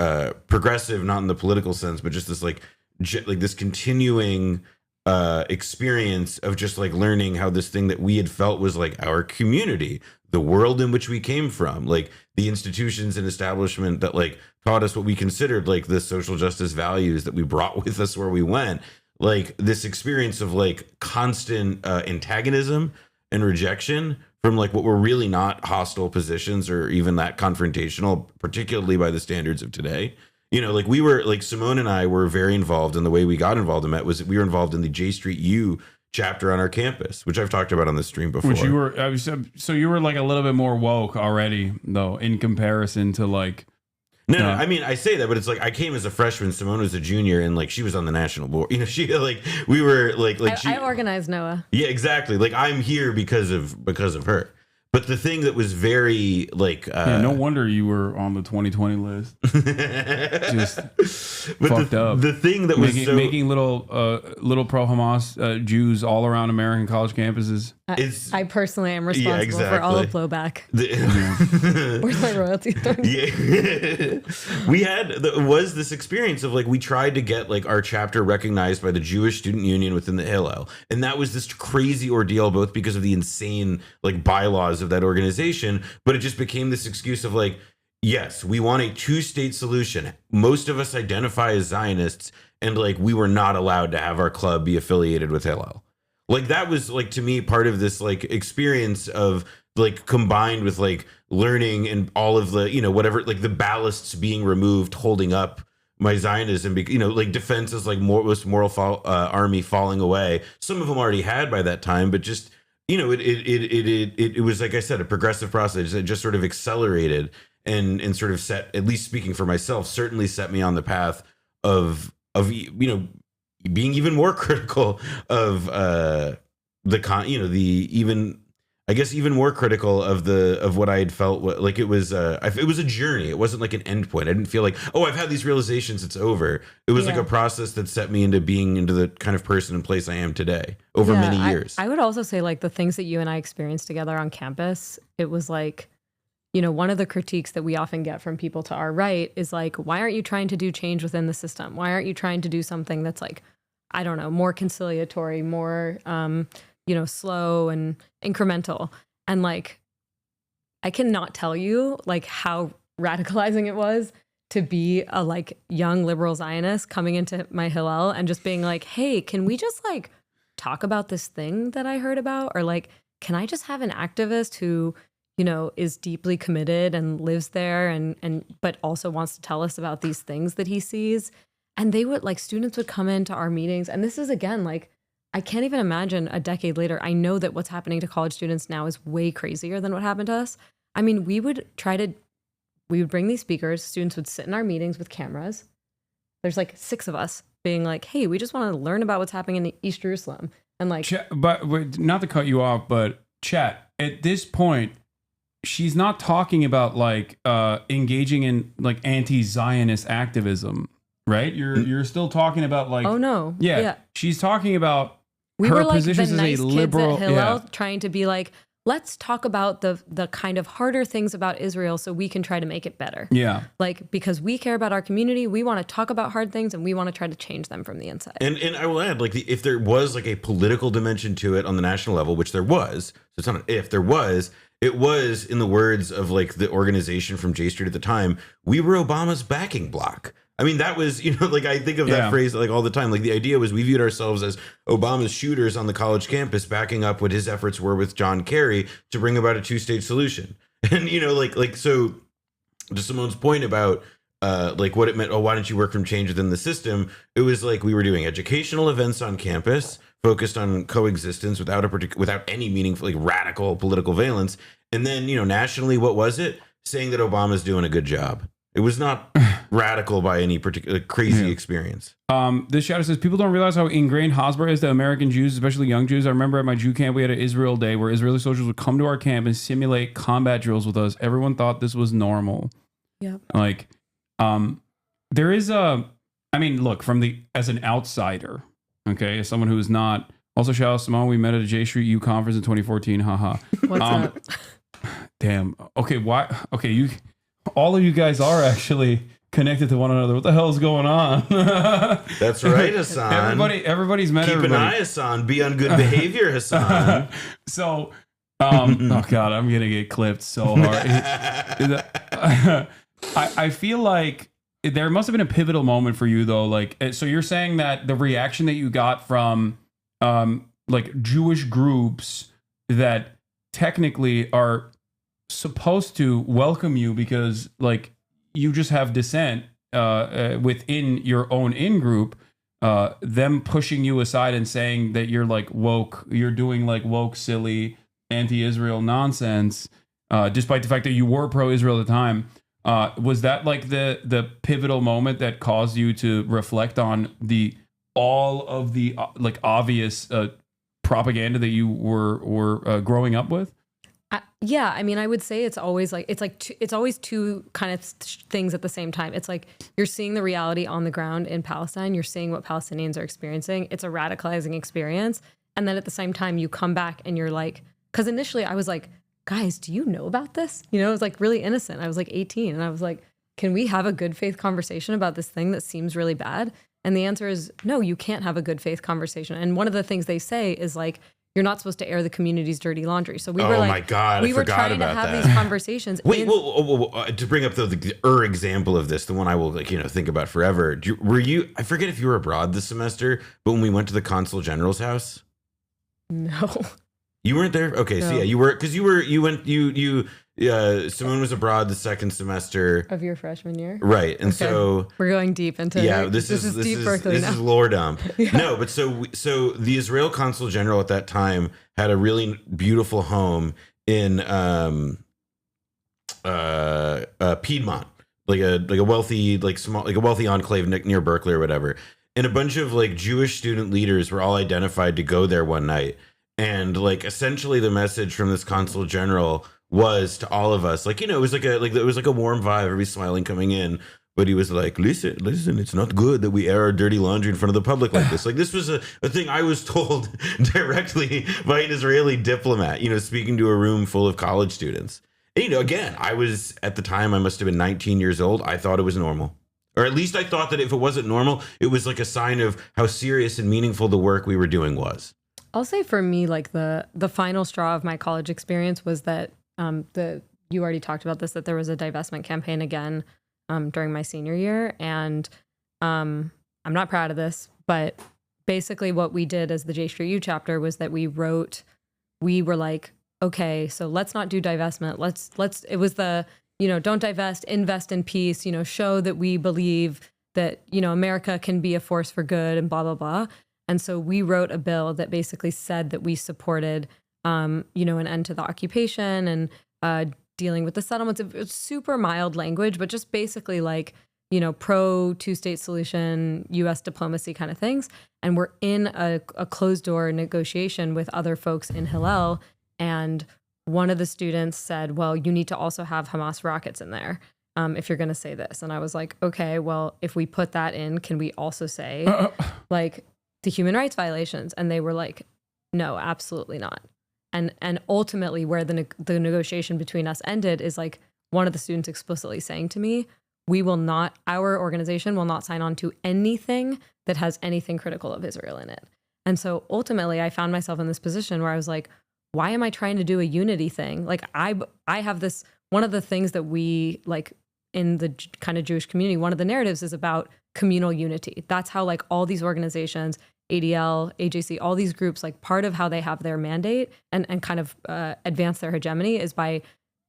progressive, not in the political sense, but just this like this continuing experience of just like learning how this thing that we had felt was like our community, the world in which we came from, like the institutions and establishment that like taught us what we considered like the social justice values that we brought with us where we went, like this experience of like constant antagonism and rejection from like what were really not hostile positions or even that confrontational, particularly by the standards of today. Like we were, like Simone and I were very involved, in the way we got involved in that was we were involved in the J Street U chapter on our campus, which I've talked about on the stream before. Which you were, so you were like a little bit more woke already, though, in comparison to like. No, I say that, but it's like I came as a freshman. Simone was a junior, and like she was on the national board. She like we were like I organized Noah. Yeah, exactly. Like I'm here because of her. But the thing that was very like no wonder you were on the 2020 list. Just fucked up. The thing that was making little pro Hamas Jews all around American college campuses. I personally am responsible for all the blowback. Where's my royalty? We was this experience of like we tried to get like our chapter recognized by the Jewish Student Union within the Hillel, and that was this crazy ordeal, both because of the insane like bylaws of that organization, but it just became this excuse of like, yes, we want a two-state solution. Most of us identify as Zionists, and like we were not allowed to have our club be affiliated with Hillel. Like that was like to me part of this like experience of like combined with like learning and all of the whatever like the ballasts being removed, holding up my Zionism, like defenses like moral army falling away. Some of them already had by that time, but just it was, like I said, a progressive process that just sort of accelerated and sort of set, at least speaking for myself, certainly set me on the path of being even more critical of the even I guess even more critical of what I had felt. Like it was a journey. It wasn't like an end point. I didn't feel like, oh, I've had these realizations, it's over. It was like a process that set me into being into the kind of person and place I am today over many years. I would also say like the things that you and I experienced together on campus, it was like, you know, one of the critiques that we often get from people to our right is like, why aren't you trying to do change within the system? Why aren't you trying to do something that's like, I don't know, more conciliatory, more, you know, slow and incremental? And like, I cannot tell you like how radicalizing it was to be a like young liberal Zionist coming into my Hillel and just being like, hey, can we just like talk about this thing that I heard about? Or like, can I just have an activist who, you know, is deeply committed and lives there and but also wants to tell us about these things that he sees? And they would like, students would come into our meetings. And this is again, like, I can't even imagine a decade later. I know that what's happening to college students now is way crazier than what happened to us. I mean, we would bring these speakers, students would sit in our meetings with cameras. There's like 6 of us being like, hey, we just want to learn about what's happening in East Jerusalem. And like, but not to cut you off, but chat, at this point, she's not talking about like engaging in like anti-Zionist activism, right? You're still talking about like, oh no, yeah. She's talking about we her were like positions the nice as a liberal, kids at Hillel trying to be like, let's talk about the kind of harder things about Israel so we can try to make it better. Yeah. Like, because we care about our community, we want to talk about hard things and we want to try to change them from the inside. And I will add, like, if there was like a political dimension to it on the national level, which there was, so it's not an if, there was, it was, in the words of like the organization from J Street at the time, we were Obama's backing bloc. I mean, that was, you know, like I think of that phrase like all the time. Like the idea was we viewed ourselves as Obama's shooters on the college campus, backing up what his efforts were with John Kerry to bring about a 2-state solution. And, you know, like so to Simone's point about like what it meant, oh, why don't you work from change within the system? It was like we were doing educational events on campus focused on coexistence without any meaningful, like radical political valence. And then, you know, nationally, what was it? Saying that Obama's doing a good job. It was not radical by any particular crazy experience. This shadow says, people don't realize how ingrained Hasbro is to American Jews, especially young Jews. I remember at my Jew camp, we had an Israel day where Israeli soldiers would come to our camp and simulate combat drills with us. Everyone thought this was normal. Yeah. Like, there is I mean, look, as an outsider, okay, as someone who is not, also shout out Simone, we met at a J Street U conference in 2014, haha. What's up? Damn. Okay, why? Okay, all of you guys are actually connected to one another. What the hell is going on? That's right, Hassan. Everybody's met everybody. Keep an eye, Hassan. Be on good behavior, Hassan. So, oh God, I'm going to get clipped so hard. I feel like there must have been a pivotal moment for you, though. Like, so you're saying that the reaction that you got from like Jewish groups that technically are supposed to welcome you because like you just have dissent within your own in-group, them pushing you aside and saying that you're like woke, you're doing like woke, silly, anti-Israel nonsense, despite the fact that you were pro-Israel at the time. Was that like the pivotal moment that caused you to reflect on all of the like obvious propaganda that you were growing up with? Yeah, I mean, I would say it's always two kind of things at the same time. It's like you're seeing the reality on the ground in Palestine. You're seeing what Palestinians are experiencing. It's a radicalizing experience. And then at the same time, you come back and you're like, because initially I was like, guys, do you know about this? You know, it was like really innocent. I was like 18 and I was like, can we have a good faith conversation about this thing that seems really bad? And the answer is no, you can't have a good faith conversation. And one of the things they say is like, you're not supposed to air the community's dirty laundry. So we were like, my God, we were trying to have these conversations. Wait, to bring up the example of this, the one I will think about forever. Were you? I forget if you were abroad this semester, but when we went to the Consul General's house, no, you weren't there. Okay, no. So yeah, you were because you went. Simone was abroad the second semester of your freshman year, right? And so we're going deep into this is deep Berkeley now. This is lore dump. Yeah. No, but so the Israel Consul General at that time had a really beautiful home in Piedmont, like a wealthy a wealthy enclave near Berkeley or whatever. And a bunch of like Jewish student leaders were all identified to go there one night. And like essentially the message from this consul general was to all of us, like, you know, it was like a warm vibe, everybody smiling coming in. But he was like, listen, it's not good that we air our dirty laundry in front of the public like this. Like, this was a thing I was told directly by an Israeli diplomat, you know, speaking to a room full of college students. And, you know, again, I was, at the time, I must have been 19 years old. I thought it was normal. Or at least I thought that if it wasn't normal, it was like a sign of how serious and meaningful the work we were doing was. I'll say for me, like the final straw of my college experience was that you already talked about this, that there was a divestment campaign again during my senior year. And I'm not proud of this, but basically what we did as the J Street U chapter was that we were like, okay, so let's not do divestment. It was the, you know, don't divest, invest in peace, you know, show that we believe that, you know, America can be a force for good and blah, blah, blah. And so we wrote a bill that basically said that we supported, you know, an end to the occupation and dealing with the settlements. It's super mild language, but just basically like, you know, pro two-state solution, U.S. diplomacy kind of things. And we're in a closed door negotiation with other folks in Hillel. And one of the students said, well, you need to also have Hamas rockets in there if you're going to say this. And I was like, okay, well, if we put that in, can we also say like the human rights violations? And they were like, no, absolutely not. And ultimately where the negotiation between us ended is like one of the students explicitly saying to me, our organization will not sign on to anything that has anything critical of Israel in it. And so ultimately I found myself in this position where I was like, why am I trying to do a unity thing? Like I have this, one of the things that we like in the kind of Jewish community, one of the narratives is about communal unity. That's how like all these organizations, ADL, AJC, all these groups, like part of how they have their mandate and kind of advance their hegemony is by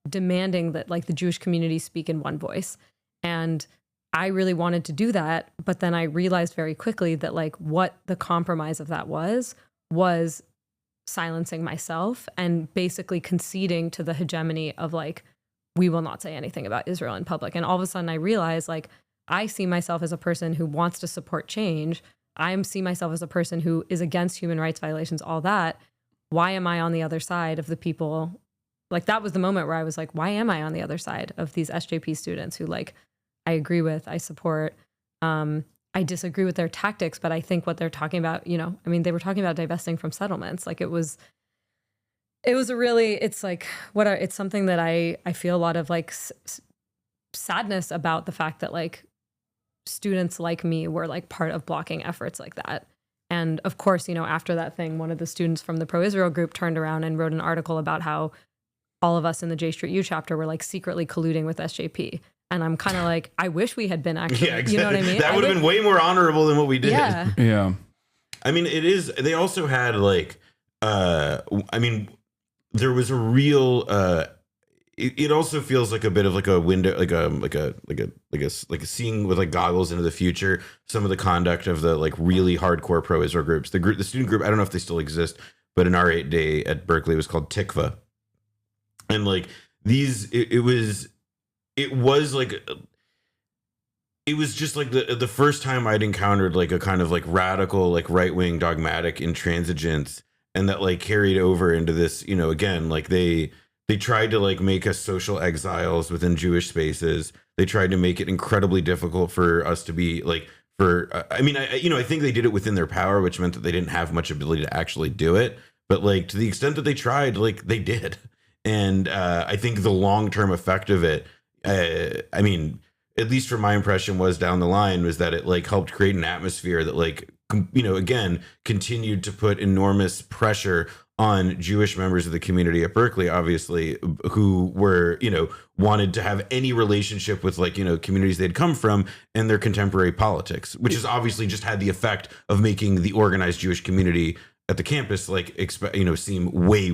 demanding that like the Jewish community speak in one voice. And I really wanted to do that. But then I realized very quickly that like what the compromise of that was silencing myself and basically conceding to the hegemony of like, we will not say anything about Israel in public. And all of a sudden I realized like, I see myself as a person who wants to support change. I see myself as a person who is against human rights violations, all that. Why am I on the other side of the people? Like that was the moment where I was like, why am I on the other side of these SJP students who like, I agree with, I support, I disagree with their tactics, but I think what they're talking about, you know, I mean, they were talking about divesting from settlements. Like it was a really, it's like, it's something that I feel a lot of like sadness about the fact that like students like me were like part of blocking efforts like that. And of course, you know, after that thing, one of the students from the pro-Israel group turned around and wrote an article about how all of us in the J Street U chapter were like secretly colluding with SJP. And I'm kind of like, I wish we had been actually, yeah, exactly. You know what I mean? That would have been way more honorable than what we did. Yeah. Yeah. I mean, it is, they also had like, I mean, there was a real, it also feels like a bit of like a window, like a seeing with like goggles into the future, some of the conduct of the like really hardcore pro-Israel groups. The student group, I don't know if they still exist, but in our 8 day at Berkeley, it was called Tikva. And like these, it was just like the first time I'd encountered like a kind of like radical, like right-wing dogmatic intransigence, and that like carried over into this, you know, again, like they tried to like make us social exiles within Jewish spaces. They tried to make it incredibly difficult for us to be like, I think they did it within their power, which meant that they didn't have much ability to actually do it. But like to the extent that they tried, like they did. And I think the long-term effect of it, I mean, at least from my impression was down the line, was that it like helped create an atmosphere that like, you know, again, continued to put enormous pressure on Jewish members of the community at Berkeley, obviously, who were, you know, wanted to have any relationship with like, you know, communities they'd come from and their contemporary politics, which has obviously just had the effect of making the organized Jewish community at the campus like seem way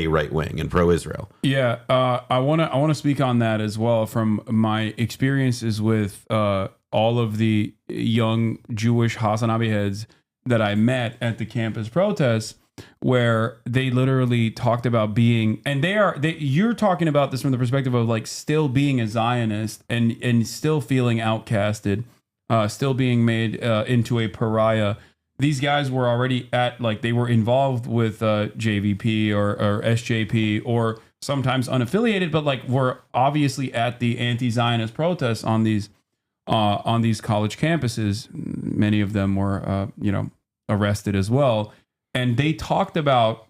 right wing and pro-Israel. Yeah, I want to speak on that as well from my experiences with all of the young Jewish Hasanabi heads that I met at the campus protests, where they literally talked about being, and you're talking about this from the perspective of like still being a Zionist and still feeling outcasted, still being made into a pariah. these guys were already at, like, they were involved with JVP or SJP, or sometimes unaffiliated, but like were obviously at the anti-Zionist protests on these college campuses. Many of them were, arrested as well. And they talked about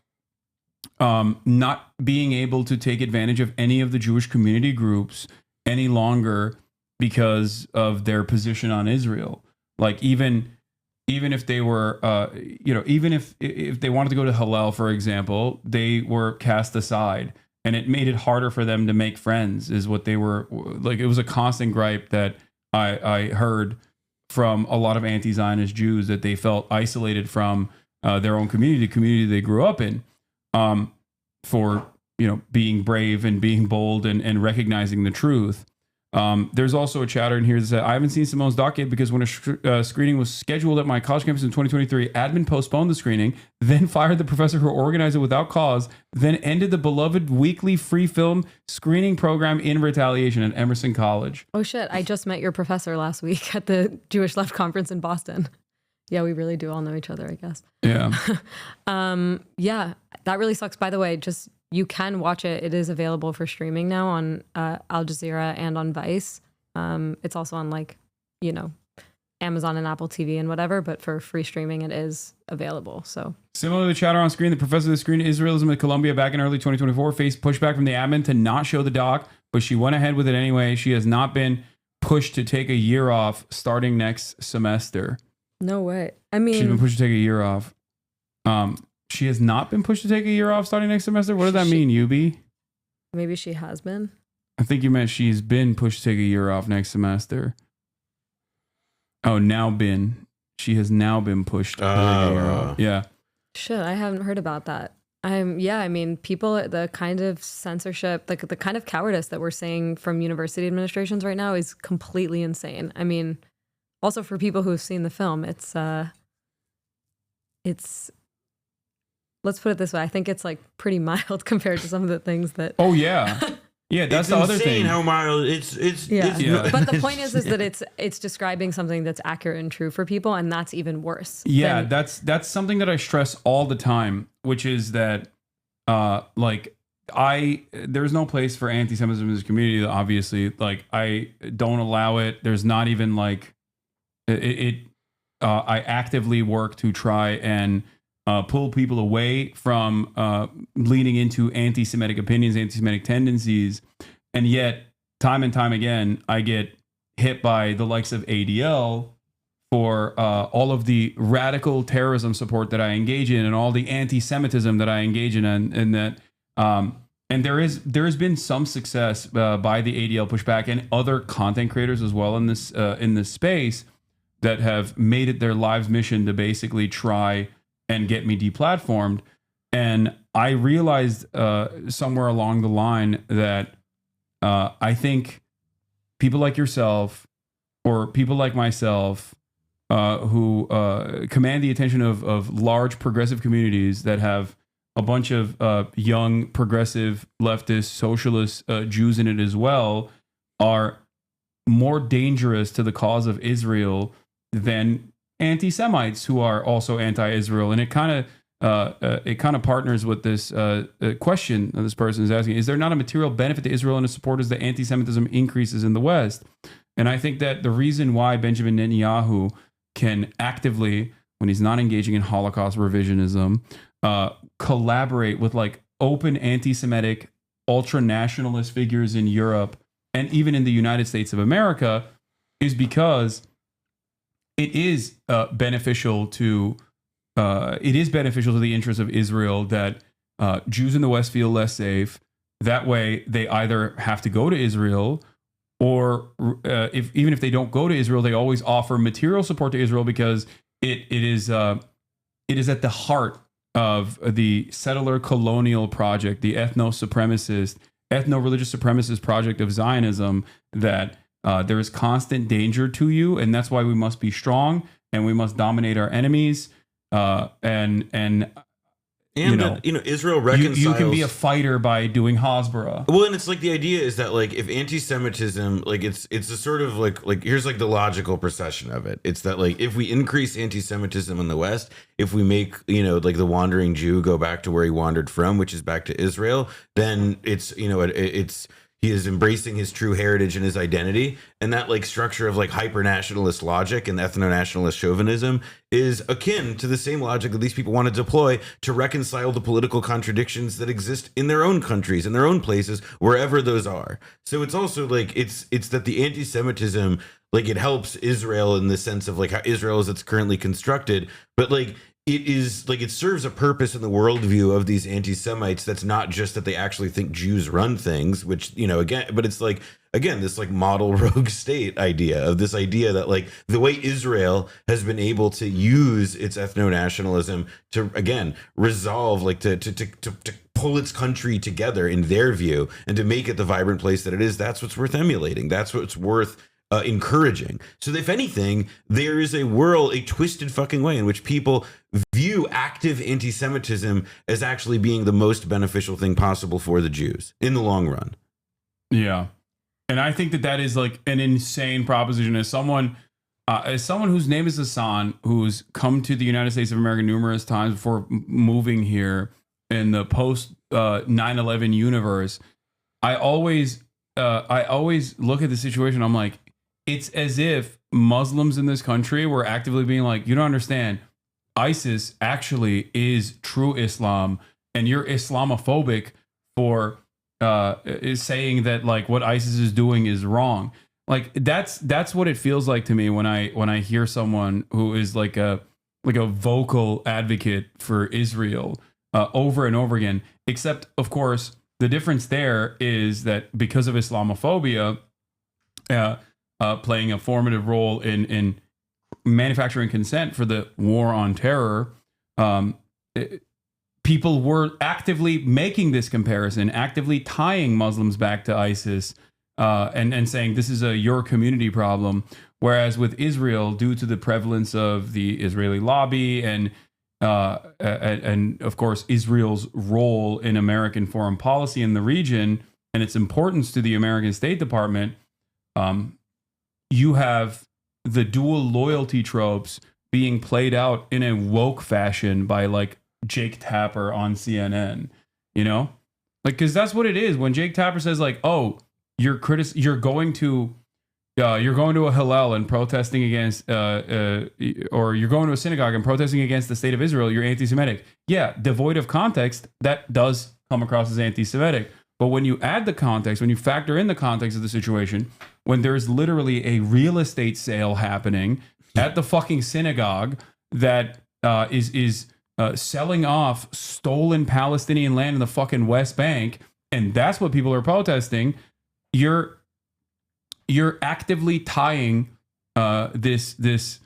not being able to take advantage of any of the Jewish community groups any longer because of their position on Israel. Like even if they were, even if they wanted to go to Hillel, for example, they were cast aside, and it made it harder for them to make friends. Is what they were like. It was a constant gripe that I heard from a lot of anti-Zionist Jews, that they felt isolated from their own community, the community they grew up in, for being brave and being bold and recognizing the truth. There's also a chatter in here that said, I haven't seen Simone's doc yet because when a screening was scheduled at my college campus in 2023, admin postponed the screening, then fired the professor who organized it without cause, then ended the beloved weekly free film screening program in retaliation at Emerson College. Oh shit, I just met your professor last week at the Jewish Left Conference in Boston. Yeah, we really do all know each other, I guess. Yeah. Yeah, that really sucks. By the way, just you can watch it. It is available for streaming now on Al Jazeera and on Vice. It's also on Amazon and Apple TV and whatever, but for free streaming, it is available. So similar to the chatter on screen, the professor that screened Israelism at Columbia back in early 2024 faced pushback from the admin to not show the doc, but she went ahead with it anyway. She has not been pushed to take a year off starting next semester. No way. I mean, she's been pushed to take a year off. She has not been pushed to take a year off starting next semester. What does that mean, Yubi? Maybe she has been. I think you meant she's been pushed to take a year off next semester. Oh, she has now been pushed to take a year off. Yeah. Shit, I haven't heard about that. People, the kind of censorship, the kind of cowardice that we're seeing from university administrations right now is completely insane. I mean, also for people who have seen the film, it's let's put it this way. I think it's like pretty mild compared to some of the things that. Oh yeah, yeah. That's the other thing. How mild it's. Yeah. But the point is that it's describing something that's accurate and true for people, and that's even worse. Yeah, that's something that I stress all the time, which is that, there's no place for anti-Semitism in this community. Obviously, like I don't allow it. There's not even like it. I actively work to try and pull people away from leaning into anti-Semitic opinions, anti-Semitic tendencies. And yet, time and time again, I get hit by the likes of ADL for all of the radical terrorism support that I engage in and all the anti-Semitism that I engage in. And there has been some success by the ADL pushback and other content creators as well in this space that have made it their lives mission to basically try and get me deplatformed. And I realized somewhere along the line that I think people like yourself or people like myself who command the attention of large progressive communities that have a bunch of young progressive leftist socialist Jews in it as well are more dangerous to the cause of Israel than anti-Semites who are also anti-Israel. And it kind of partners with this question that this person is asking: is there not a material benefit to Israel and its supporters that anti-Semitism increases in the West? And I think that the reason why Benjamin Netanyahu can actively, when he's not engaging in Holocaust revisionism, collaborate with like open anti-Semitic ultra-nationalist figures in Europe and even in the United States of America is because it is beneficial to the interests of Israel that Jews in the West feel less safe. That way, they either have to go to Israel, or even if they don't go to Israel, they always offer material support to Israel because it is at the heart of the settler colonial project, the ethno-religious supremacist project of Zionism, that there is constant danger to you, and that's why we must be strong and we must dominate our enemies. And And Israel reconciles. You can be a fighter by doing Hasbara. Well, and it's like the idea is that like if anti-Semitism, like it's a sort of like here's like the logical procession of it. It's that like if we increase anti-Semitism in the West, if we make like the wandering Jew go back to where he wandered from, which is back to Israel, then it's he is embracing his true heritage and his identity, and that like structure of like hyper-nationalist logic and ethno-nationalist chauvinism is akin to the same logic that these people want to deploy to reconcile the political contradictions that exist in their own countries, in their own places, wherever those are. So it's also like it's that the anti-Semitism, like it helps Israel in the sense of like how Israel is it's currently constructed, but like it is like it serves a purpose in the worldview of these anti-Semites that's not just that they actually think Jews run things, which again, but it's like again this like model rogue state idea of this idea that like the way Israel has been able to use its ethno-nationalism to again resolve like to pull its country together in their view and to make it the vibrant place that it is, that's what's worth emulating, that's what's worth encouraging. So if anything, there is a twisted fucking way in which people view active anti-Semitism as actually being the most beneficial thing possible for the Jews in the long run. Yeah. And I think that is like an insane proposition. As someone whose name is Hassan, who's come to the United States of America numerous times before moving here in the post 9/11 universe, I always look at the situation. I'm like, it's as if Muslims in this country were actively being like, you don't understand. ISIS actually is true Islam, and you're Islamophobic for is saying that like what ISIS is doing is wrong. Like that's what it feels like to me when I hear someone who is like a vocal advocate for Israel over and over again. Except, of course, the difference there is that because of Islamophobia playing a formative role in manufacturing consent for the war on terror, people were actively making this comparison, actively tying Muslims back to ISIS, and saying this is your community problem. Whereas with Israel, due to the prevalence of the Israeli lobby and of course Israel's role in American foreign policy in the region and its importance to the American State Department, you have the dual loyalty tropes being played out in a woke fashion by like Jake Tapper on CNN, like, because that's what it is when Jake Tapper says like, oh, you're going to a Hillel and protesting against, or you're going to a synagogue and protesting against the state of Israel, you're anti-Semitic. Yeah, devoid of context, that does come across as anti-Semitic. But when you add the context, when you factor in the context of the situation, when there's literally a real estate sale happening at the fucking synagogue that is selling off stolen Palestinian land in the fucking West Bank, and that's what people are protesting, you're actively tying this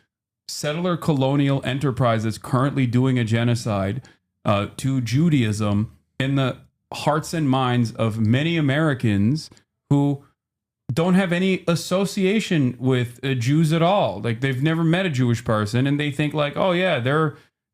settler colonial enterprise that's currently doing a genocide to Judaism in the hearts and minds of many Americans who don't have any association with Jews at all. Like they've never met a Jewish person, and they think like, oh yeah,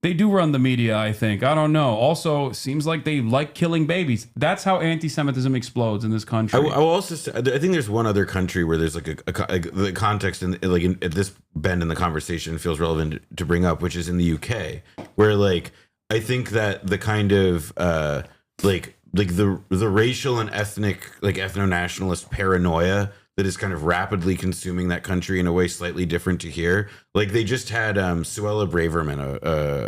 they do run the media, I think. I don't know. Also, seems like they like killing babies. That's how anti-Semitism explodes in this country. I will also say, I think there's one other country where there's like the context and like at this bend in the conversation feels relevant to bring up, which is in the UK, where like I think that the kind of like the racial and ethnic, like ethno-nationalist paranoia that is kind of rapidly consuming that country in a way slightly different to here. Like they just had Suella Braverman,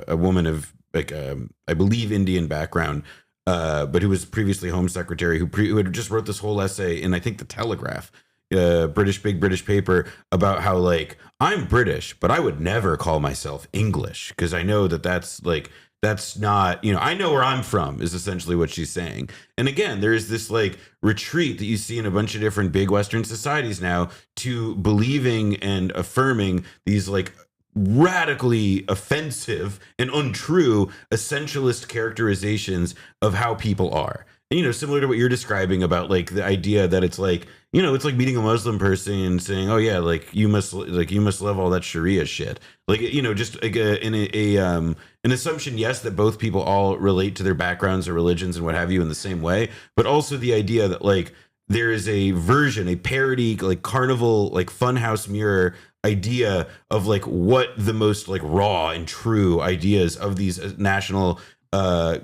a woman of like I believe Indian background, but who was previously Home Secretary, who had just wrote this whole essay in I think the Telegraph, big British paper, about how like I'm British, but I would never call myself English because I know that's like. That's not, I know where I'm from is essentially what she's saying. And again, there is this like retreat that you see in a bunch of different big Western societies now to believing and affirming these like radically offensive and untrue essentialist characterizations of how people are. And, you know, similar to what you're describing about like the idea that it's like, you know, it's like meeting a Muslim person and saying, oh yeah, like you must love all that Sharia shit. Like, you know, just like an assumption, yes, that both people all relate to their backgrounds or religions and what have you in the same way, but also the idea that like there is a version, a parody, like carnival, like funhouse mirror idea of like what the most like raw and true ideas of these national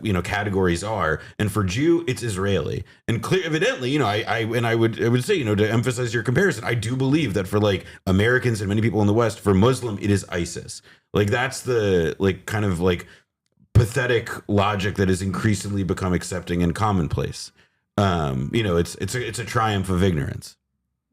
you know, categories are. And for Jew, it's Israeli. And clear, evidently, you know, I would say, you know, to emphasize your comparison, I do believe that for like Americans and many people in the West, for Muslim, it is ISIS. Like that's the like kind of like pathetic logic that has increasingly become accepting and commonplace. You know, it's a triumph of ignorance.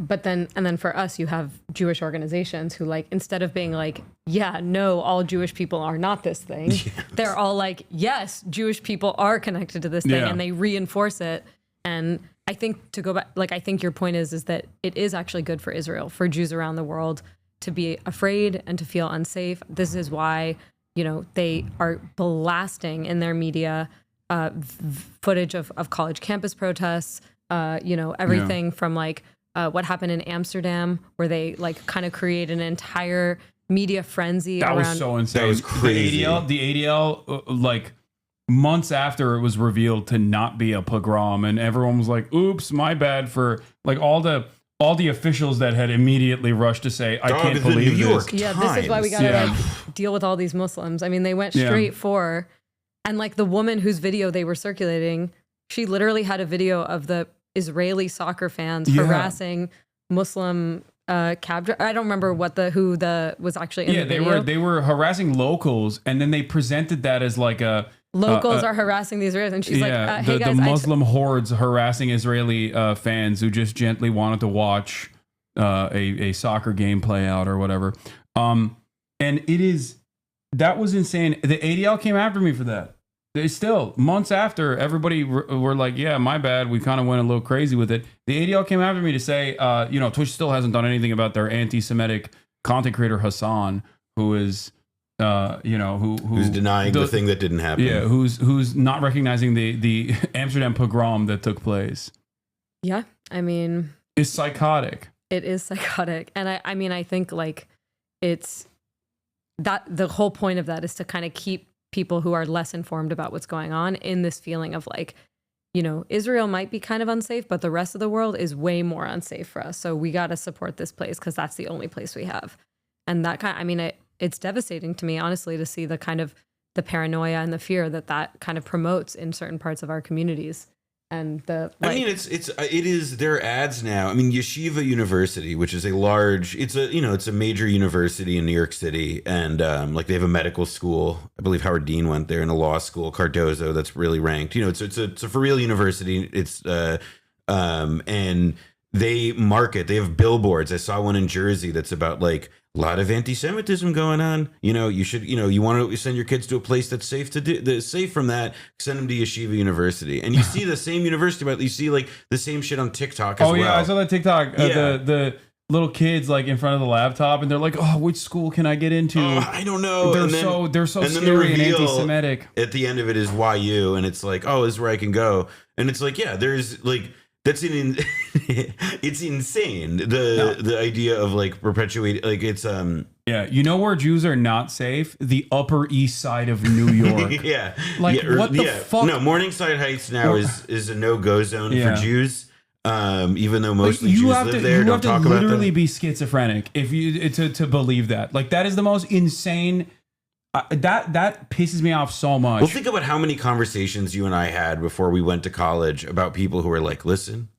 But then for us, you have Jewish organizations who like, instead of being like, yeah, no, all Jewish people are not this thing. Yes. They're all like, yes, Jewish people are connected to this thing, and they reinforce it. And I think to go back, like, I think your point is that it is actually good for Israel, for Jews around the world to be afraid and to feel unsafe. This is why, you know, they are blasting in their media footage of college campus protests, you know, everything from like, what happened in Amsterdam, where they like kind of create an entire media frenzy. That was so insane. That was crazy. The ADL, like months after it was revealed to not be a pogrom, and everyone was like, "Oops, my bad." For like all the officials that had immediately rushed to say, "I can't believe this." Yeah, this is why we gotta like deal with all these Muslims. I mean, they went straight for, and like the woman whose video they were circulating, she literally had a video of the Israeli soccer fans harassing Muslim cab. I don't remember who was actually in the video. they were harassing locals, and then they presented that as like a locals are harassing the Israelis, and she's like, "Hey guys, the Muslim hordes harassing Israeli fans who just gently wanted to watch a soccer game play out or whatever." And that was insane. The ADL came after me for that. They still, months after, everybody were like, yeah, my bad. We kind of went a little crazy with it. The ADL came after me to say, you know, Twitch still hasn't done anything about their anti-Semitic content creator Hassan, who is, you know, who's denying the thing that didn't happen. Yeah, who's not recognizing the Amsterdam pogrom that took place. Yeah, I mean, it's psychotic. It is psychotic, and I mean, I think like it's that the whole point of that is to kind of keep people who are less informed about what's going on in this feeling of like, you know, Israel might be kind of unsafe, but the rest of the world is way more unsafe for us. So we got to support this place because that's the only place we have. And that kind of, I mean, it's devastating to me, honestly, to see the kind of the paranoia and the fear that kind of promotes in certain parts of our communities. And I mean, it is their ads now. I mean, Yeshiva University, which is it's a major university in New York City, and like they have a medical school. I believe Howard Dean went there, and a law school, Cardozo, that's really ranked. You know, it's a for real university. It's and they market. They have billboards. I saw one in Jersey that's about like a lot of anti-Semitism going on. You know, you should, you know, you want to send your kids to a place that's safe safe from that. Send them to Yeshiva University, and you see the same university, but you see like the same shit on TikTok as well. Oh yeah, I saw that TikTok. The little kids like in front of the laptop, and they're like, "Oh, which school can I get into?" I don't know. They're so scary and anti-Semitic. At the end of it is YU, and it's like, "Oh, this is where I can go," and it's like, yeah, there's like. It's insane. The idea of like perpetuating, like it's yeah, you know where Jews are not safe? The Upper East Side of New York. Yeah, like what the fuck? No, Morningside Heights now is a no-go zone for Jews. Even though mostly Jews live there, don't talk about that. You have to literally be schizophrenic if you to believe that. Like that is the most insane. That pisses me off so much. Well, think about how many conversations you and I had before we went to college about people who are like, listen,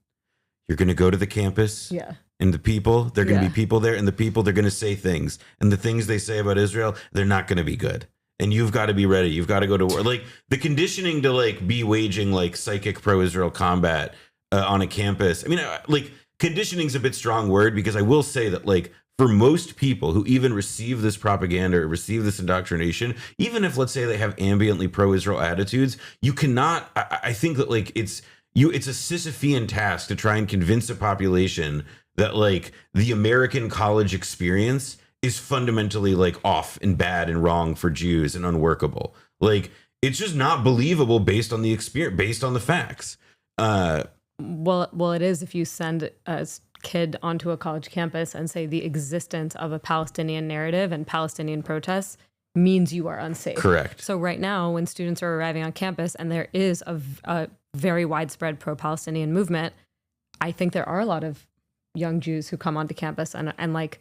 you're going to go to the campus. Yeah. And the people, they're going to be people there, and the people, they're going to say things. And the things they say about Israel, they're not going to be good. And you've got to be ready. You've got to go to war. Like the conditioning to like be waging like psychic pro-Israel combat on a campus. I mean, like conditioning's a bit strong word, because I will say that like, for most people who even receive this propaganda or receive this indoctrination, even if, let's say, they have ambiently pro-Israel attitudes, you cannot, I think that like it's a Sisyphean task to try and convince a population that like the American college experience is fundamentally like off and bad and wrong for Jews and unworkable. Like it's just not believable based on the experience, based on the facts. Well, it is if you send a kid onto a college campus and say the existence of a Palestinian narrative and Palestinian protests means you are unsafe. Correct. So right now, when students are arriving on campus and there is a very widespread pro-Palestinian movement, I think there are a lot of young Jews who come onto campus and like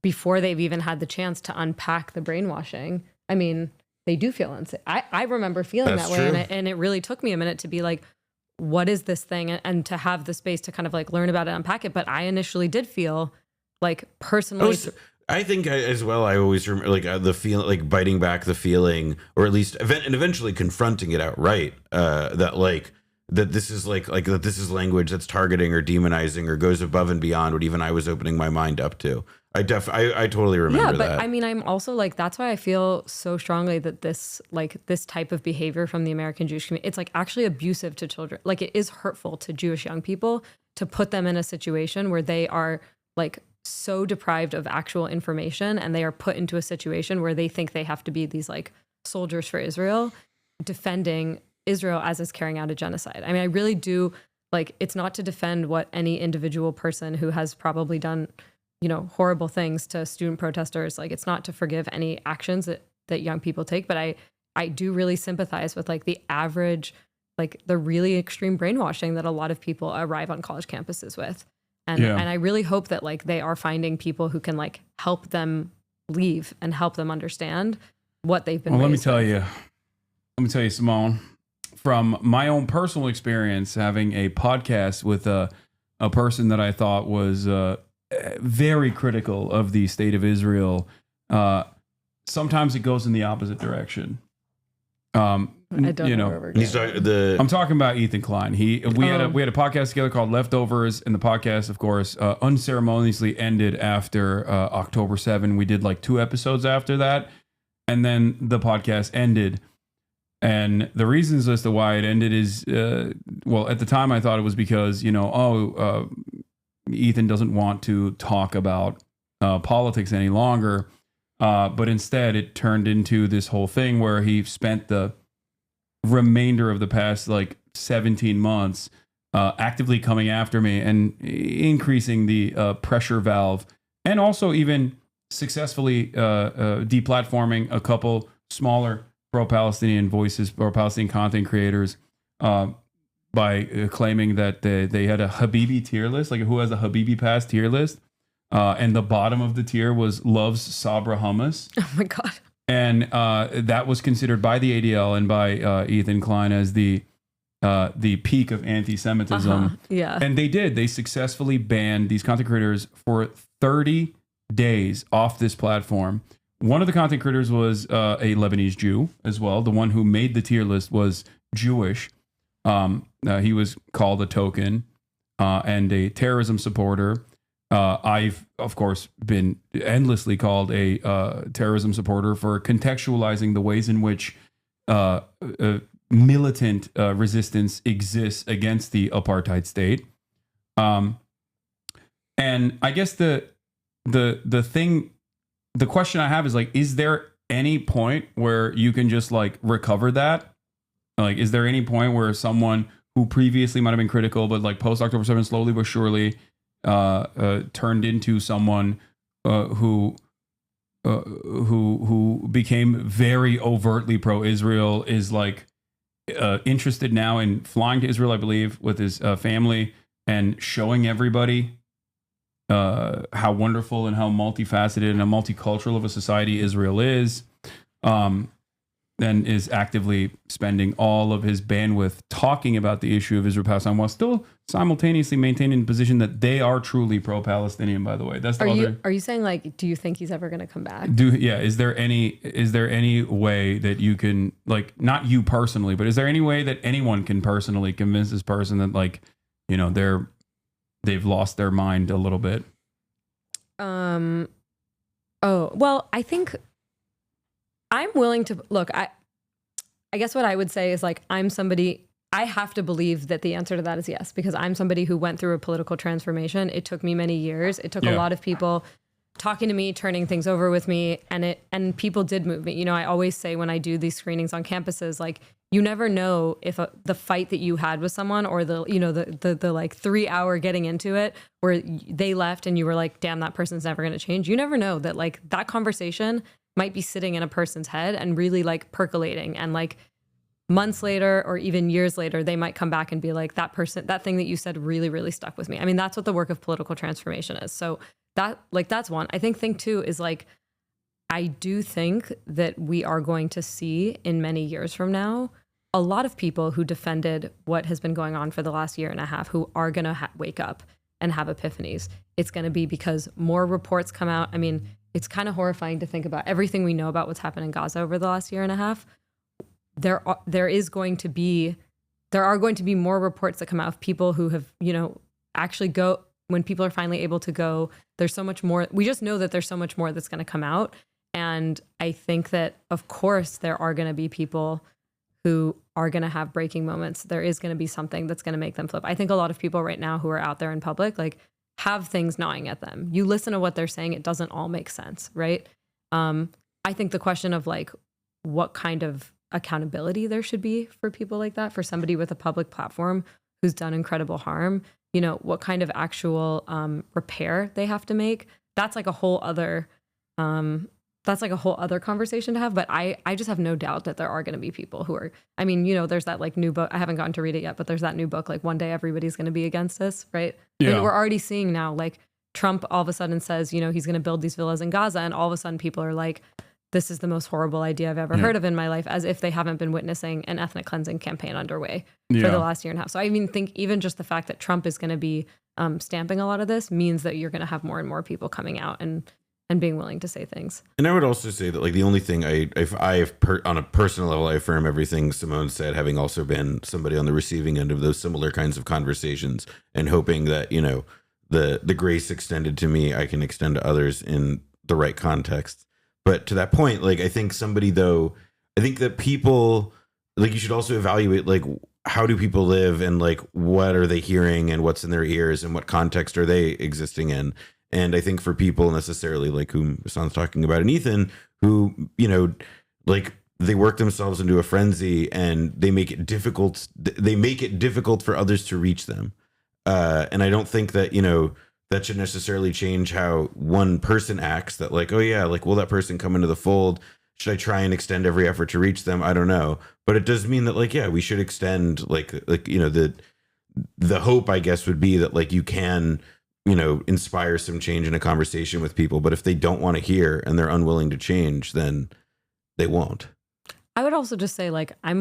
before they've even had the chance to unpack the brainwashing, I mean, they do feel unsafe. I remember feeling That's that way, true. and it really took me a minute to be like, what is this thing? And to have the space to kind of like learn about it and unpack it. But I initially did feel like personally. I think as well, I always remember like the feel, like biting back the feeling, or at least and eventually confronting it outright. That this is that this is language that's targeting or demonizing or goes above and beyond what even I was opening my mind up to. I totally remember that. Yeah, but I mean, I'm also like, that's why I feel so strongly that this type of behavior from the American Jewish community, it's like actually abusive to children. Like it is hurtful to Jewish young people to put them in a situation where they are like so deprived of actual information and they are put into a situation where they think they have to be these like soldiers for Israel defending Israel as is carrying out a genocide. I mean, I really do like, it's not to defend what any individual person who has probably done, you know, horrible things to student protesters. Like it's not to forgive any actions that young people take, but I do really sympathize with like the average, like the really extreme brainwashing that a lot of people arrive on college campuses with. And I really hope that like they are finding people who can like help them leave and help them understand what they've been. Well, let me tell you, Simone, from my own personal experience, having a podcast with a person that I thought was very critical of the state of Israel. Sometimes it goes in the opposite direction. I don't know where we're going. I'm talking about Ethan Klein. We had a podcast together called Leftovers, and the podcast, of course, unceremoniously ended after October 7. We did like 2 episodes after that, and then the podcast ended. And the reasons as to why it ended is, well, at the time I thought it was because, Ethan doesn't want to talk about politics any longer. But instead, it turned into this whole thing where he spent the remainder of the past like 17 months actively coming after me and increasing the pressure valve, and also even successfully deplatforming a couple smaller pro-Palestinian voices or Palestinian content creators by claiming that they had a Habibi tier list, like who has a Habibi Pass tier list. And the bottom of the tier was loves Sabra hummus. Oh my God. And that was considered by the ADL and by Ethan Klein as the peak of anti-Semitism. Yeah. And they successfully banned these content creators for 30 days off this platform. One of the content creators was a Lebanese Jew as well. The one who made the tier list was Jewish. He was called a token and a terrorism supporter. I've, of course, been endlessly called a terrorism supporter for contextualizing the ways in which militant resistance exists against the apartheid state. And I guess the question I have is like, is there any point where you can just like recover that? Like, is there any point where someone who previously might have been critical, but like post October 7th, slowly but surely turned into someone who became very overtly pro-Israel, is like interested now in flying to Israel, I believe, with his family and showing everybody how wonderful and how multifaceted and how multicultural of a society Israel is, and is actively spending all of his bandwidth talking about the issue of Israel-Palestine while still simultaneously maintaining the position that they are truly pro-Palestinian, by the way. That's the Are you saying like, do you think he's ever going to come back? Is there any way that you can, like, not you personally, but is there any way that anyone can personally convince this person that, like, you know, they've lost their mind a little bit? Oh, well, I think I'm willing to look. I guess what I would say is like, I have to believe that the answer to that is yes, because I'm somebody who went through a political transformation. It took me many years. It took a lot of people talking to me, turning things over with me, and people did move me. I always say when I do these screenings on campuses, like, you never know if the fight that you had with someone, or the like 3 hour getting into it where they left and you were like, damn, that person's never going to change. You never know that, like, that conversation might be sitting in a person's head and really like percolating, and like months later or even years later, they might come back and be like, that thing that you said really, really stuck with me. I mean, that's what the work of political transformation is. So that's one. I think thing two is, like, I do think that we are going to see in many years from now a lot of people who defended what has been going on for the last year and a half who are going to wake up and have epiphanies. It's going to be because more reports come out. I mean, it's kind of horrifying to think about everything we know about what's happened in Gaza over the last year and a half. There are going to be more reports that come out of people who have, actually go, when people are finally able to go, there's so much more. We just know that there's so much more that's going to come out. And I think that, of course, there are going to be people who are going to have breaking moments. There is going to be something that's going to make them flip. I think a lot of people right now who are out there in public, like, have things gnawing at them. You listen to what they're saying, it doesn't all make sense, right? I think the question of, like, what kind of accountability there should be for people like that, for somebody with a public platform who's done incredible harm, what kind of actual repair they have to make. That's like a whole other conversation to have. But I just have no doubt that there are going to be people who are, I mean, there's that, like, new book. I haven't gotten to read it yet, but there's that new book, like, One Day Everybody's going to be against this, right? Yeah. And we're already seeing now, like, Trump all of a sudden says, he's going to build these villas in Gaza. And all of a sudden people are like, this is the most horrible idea I've ever heard of in my life, as if they haven't been witnessing an ethnic cleansing campaign underway for the last year and a half. So I mean, think even just the fact that Trump is going to be stamping a lot of this means that you're going to have more and more people coming out and being willing to say things. And I would also say that, like, the only thing on a personal level, I affirm everything Simone said, having also been somebody on the receiving end of those similar kinds of conversations, and hoping that, the grace extended to me, I can extend to others in the right context. But to that point, like, I think that people, like, you should also evaluate, like, how do people live, and, like, what are they hearing, and what's in their ears, and what context are they existing in. And I think for people necessarily, like, whom Hassan's talking about, and Ethan, who, like, they work themselves into a frenzy, and they make it difficult for others to reach them. And I don't think that, that should necessarily change how one person acts, that, like, oh yeah, like, will that person come into the fold? Should I try and extend every effort to reach them? I don't know. But it does mean that, like, yeah, we should extend, the hope, I guess, would be that, like, you can, inspire some change in a conversation with people. But if they don't want to hear and they're unwilling to change, then they won't. I would also just say, like, I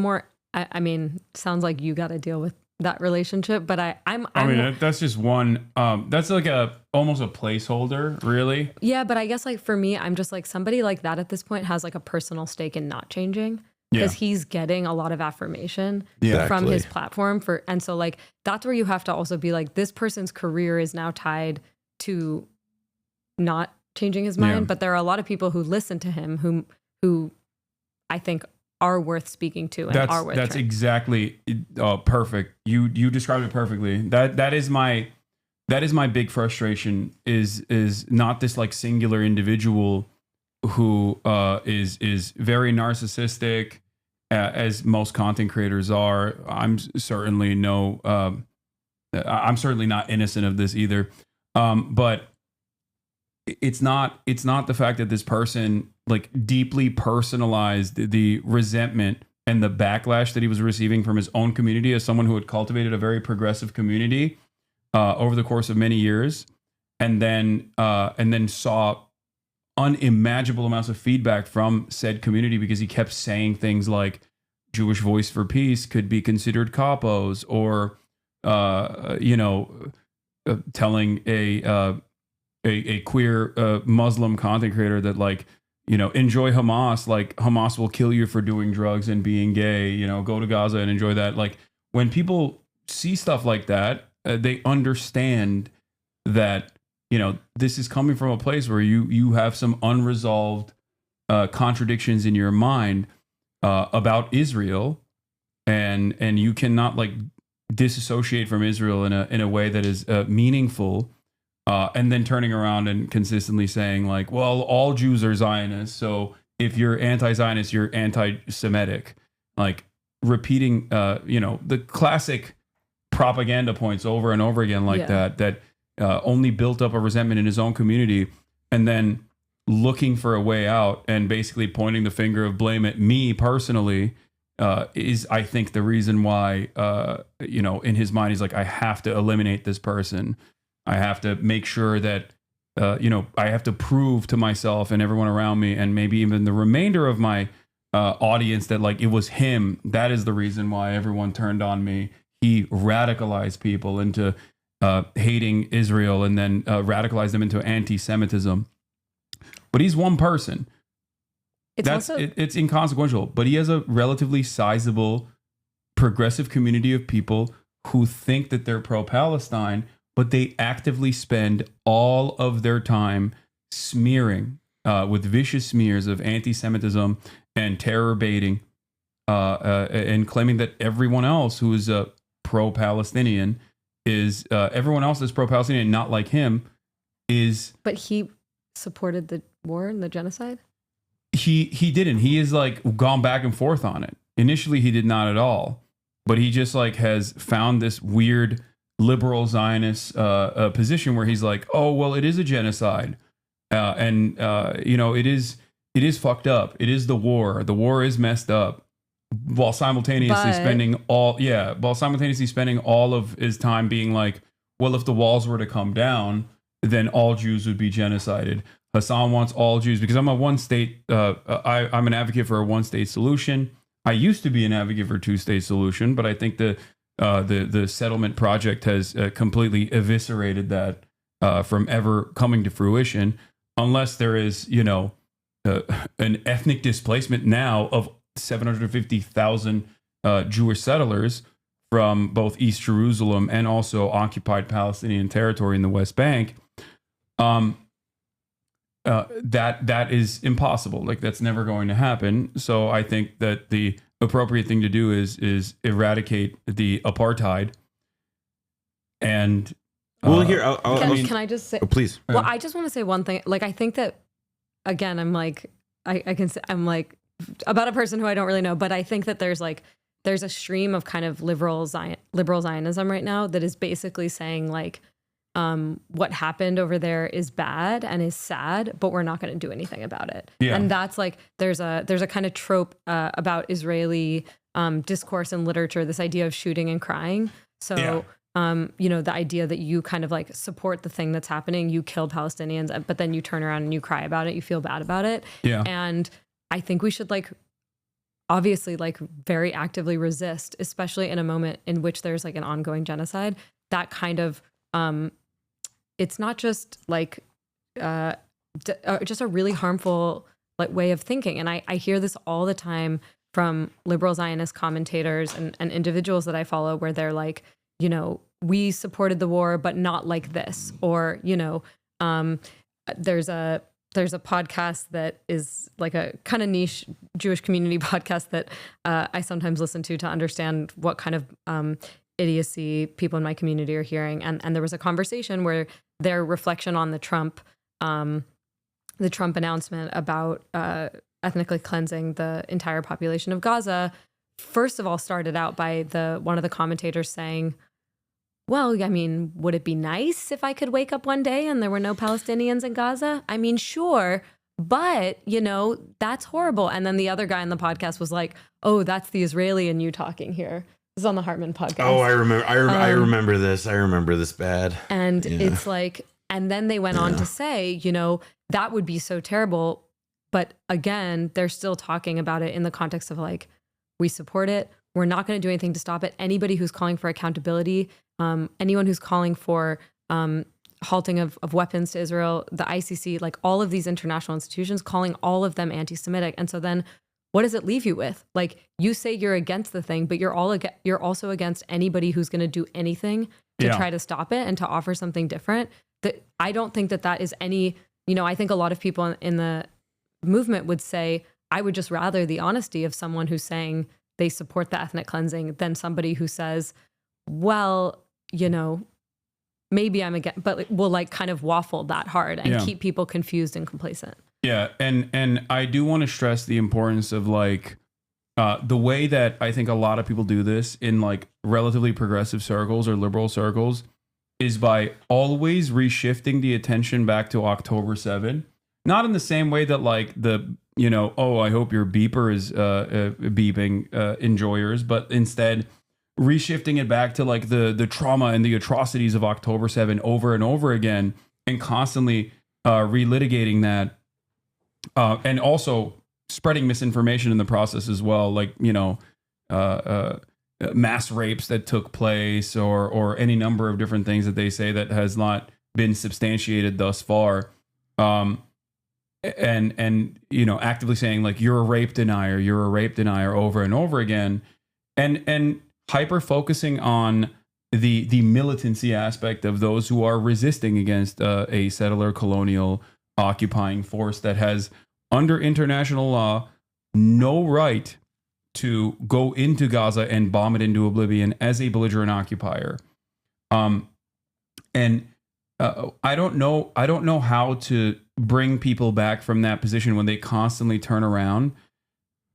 mean, sounds like you got to deal with that relationship, but that's just one, that's like almost a placeholder, really. Yeah, but I guess, like, for me, I'm just like, somebody like that at this point has, like, a personal stake in not changing, because he's getting a lot of affirmation from his platform and so, like, that's where you have to also be like, this person's career is now tied to not changing his mind. But there are a lot of people who listen to him who I think are worth speaking to, and are worth that's trying. Exactly perfect. You described it perfectly. That is my big frustration, is not this, like, singular individual who is very narcissistic, as most content creators are. I'm certainly not innocent of this either. But it's not the fact that this person, like, deeply personalized the resentment and the backlash that he was receiving from his own community, as someone who had cultivated a very progressive community over the course of many years, and then saw unimaginable amounts of feedback from said community, because he kept saying things like Jewish Voice for Peace could be considered capos, or telling a queer Muslim content creator that, like, enjoy Hamas, like, Hamas will kill you for doing drugs and being gay, go to Gaza and enjoy that. Like, when people see stuff like that, they understand that, this is coming from a place where you have some unresolved contradictions in your mind about Israel, and you cannot, like, disassociate from Israel in a way that is meaningful. and then turning around and consistently saying like, well, all Jews are Zionists, so if you're anti-Zionist, you're anti-Semitic. Like repeating, the classic propaganda points over and over again like that only built up a resentment in his own community, and then looking for a way out and basically pointing the finger of blame at me personally is, I think, the reason why, in his mind, he's like, I have to eliminate this person. I have to make sure that, I have to prove to myself and everyone around me, and maybe even the remainder of my audience, that like it was him. That is the reason why everyone turned on me. He radicalized people into hating Israel, and then radicalized them into anti-Semitism. But he's one person. It's inconsequential, but he has a relatively sizable progressive community of people who think that they're pro-Palestine, but they actively spend all of their time smearing with vicious smears of anti-Semitism and terror baiting, and claiming that everyone else who is pro-Palestinian is everyone else is pro-Palestinian, not like him, is. But he supported the war and the genocide? He didn't. He has like gone back and forth on it. Initially, he did not at all, but he just like has found this weird liberal Zionist position where he's like, oh well, it is a genocide, it is fucked up. It is the war. The war is messed up, while simultaneously spending all of his time being like, well, if the walls were to come down, then all Jews would be genocided. Hassan wants all Jews because I'm a one-state. I'm an advocate for a one-state solution. I used to be an advocate for a two-state solution, but I think the settlement project has completely eviscerated that from ever coming to fruition, unless there is, an ethnic displacement now of 750,000 Jewish settlers from both East Jerusalem and also occupied Palestinian territory in the West Bank. That is impossible. Like that's never going to happen. So I think that the appropriate thing to do is eradicate the apartheid. And can I just say? Oh, please. Well, I just want to say one thing. Like I think that again, I'm like I can say I'm like about a person who I don't really know, but I think that there's a stream of kind of liberal Zionism right now that is basically saying like, what happened over there is bad and is sad, but we're not going to do anything about it. Yeah. And that's like, there's a kind of trope about Israeli discourse and literature, this idea of shooting and crying. So, the idea that you kind of like support the thing that's happening, you kill Palestinians, but then you turn around and you cry about it, you feel bad about it. Yeah. And I think we should like, obviously like very actively resist, especially in a moment in which there's like an ongoing genocide, that kind of, it's not just like just a really harmful like way of thinking. And I hear this all the time from liberal Zionist commentators and individuals that I follow where they're like, we supported the war, but not like this. Or, there's a podcast that is like a kind of niche Jewish community podcast that I sometimes listen to understand what kind of idiocy people in my community are hearing. And there was a conversation where their reflection on the Trump announcement about ethnically cleansing the entire population of Gaza, first of all, started out by one of the commentators saying, well, I mean, would it be nice if I could wake up one day and there were no Palestinians in Gaza? I mean, sure, but, that's horrible. And then the other guy in the podcast was like, oh, that's the Israeli in you talking here. This is on the Hartman podcast. Oh, I remember. I remember this. I remember this bad. And it's like, and then they went on to say, that would be so terrible. But again, they're still talking about it in the context of like, we support it. We're not going to do anything to stop it. Anybody who's calling for accountability, anyone who's calling for halting of weapons to Israel, the ICC, like all of these international institutions, calling all of them anti-Semitic. And so then what does it leave you with? Like you say you're against the thing, but you're also against anybody who's going to do anything to try to stop it and to offer something different. That I don't think that is any, I think a lot of people in the movement would say, I would just rather the honesty of someone who's saying they support the ethnic cleansing than somebody who says, well, maybe I'm against, but will like kind of waffle that hard and keep people confused and complacent. Yeah, and I do want to stress the importance of like the way that I think a lot of people do this in like relatively progressive circles or liberal circles is by always reshifting the attention back to October 7. Not in the same way that like the, you know, oh, I hope your beeper is beeping enjoyers, but instead reshifting it back to like the trauma and the atrocities of October 7 over and over again, and constantly relitigating that. And also spreading misinformation in the process as well, like, you know, mass rapes that took place or any number of different things that they say that has not been substantiated thus far. And you know, actively saying like, you're a rape denier over and over again. And hyper focusing on the militancy aspect of those who are resisting against a settler colonial occupying force that has, under international law, no right to go into Gaza and bomb it into oblivion as a belligerent occupier. And I don't know how to bring people back from that position when they constantly turn around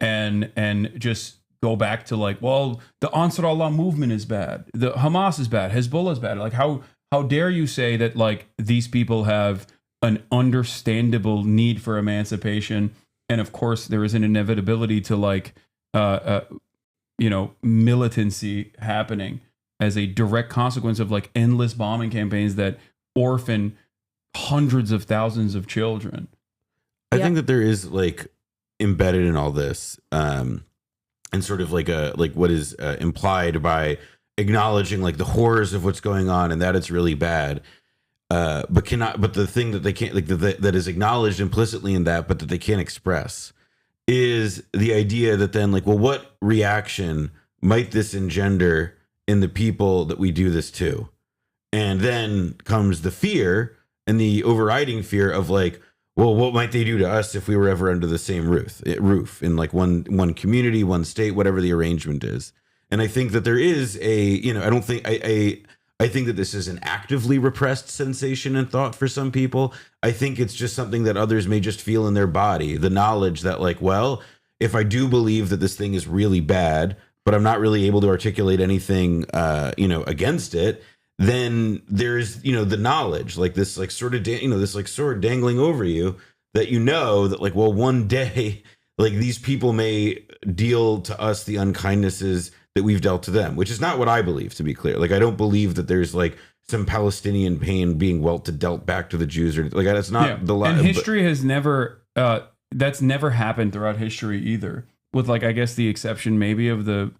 and just go back to like, well, the Ansar Allah movement is bad, the Hamas is bad, Hezbollah is bad. Like how dare you say that like these people have an understandable need for emancipation, and of course there is an inevitability to like you know, militancy happening as a direct consequence of like endless bombing campaigns that orphan hundreds of thousands of children. I think that there is like embedded in all this and sort of like what is implied by acknowledging like the horrors of what's going on and that it's really bad. But the thing that they can't, like that is acknowledged implicitly in that, but that they can't express, is the idea that then like, well, what reaction might this engender in the people that we do this to? And then comes the fear and the overriding fear of like, well, what might they do to us if we were ever under the same roof in like one community, one state, whatever the arrangement is. And I think that there is a, you know, I think that this is an actively repressed sensation and thought for some people. I think it's just something that others may just feel in their body. The knowledge that like, well, if I do believe that this thing is really bad, but I'm not really able to articulate anything, you know, against it, then there's, you know, the knowledge, like this, like sort of, this like sword dangling over you that, you know, that like, well, one day, like these people may deal to us the unkindnesses that we've dealt to them, which is not what I believe, to be clear. Like, I don't believe that there's like some Palestinian pain being dealt back to the Jews, or like that's not the line. And history has never, that's never happened throughout history either, with like, I guess the exception maybe of the,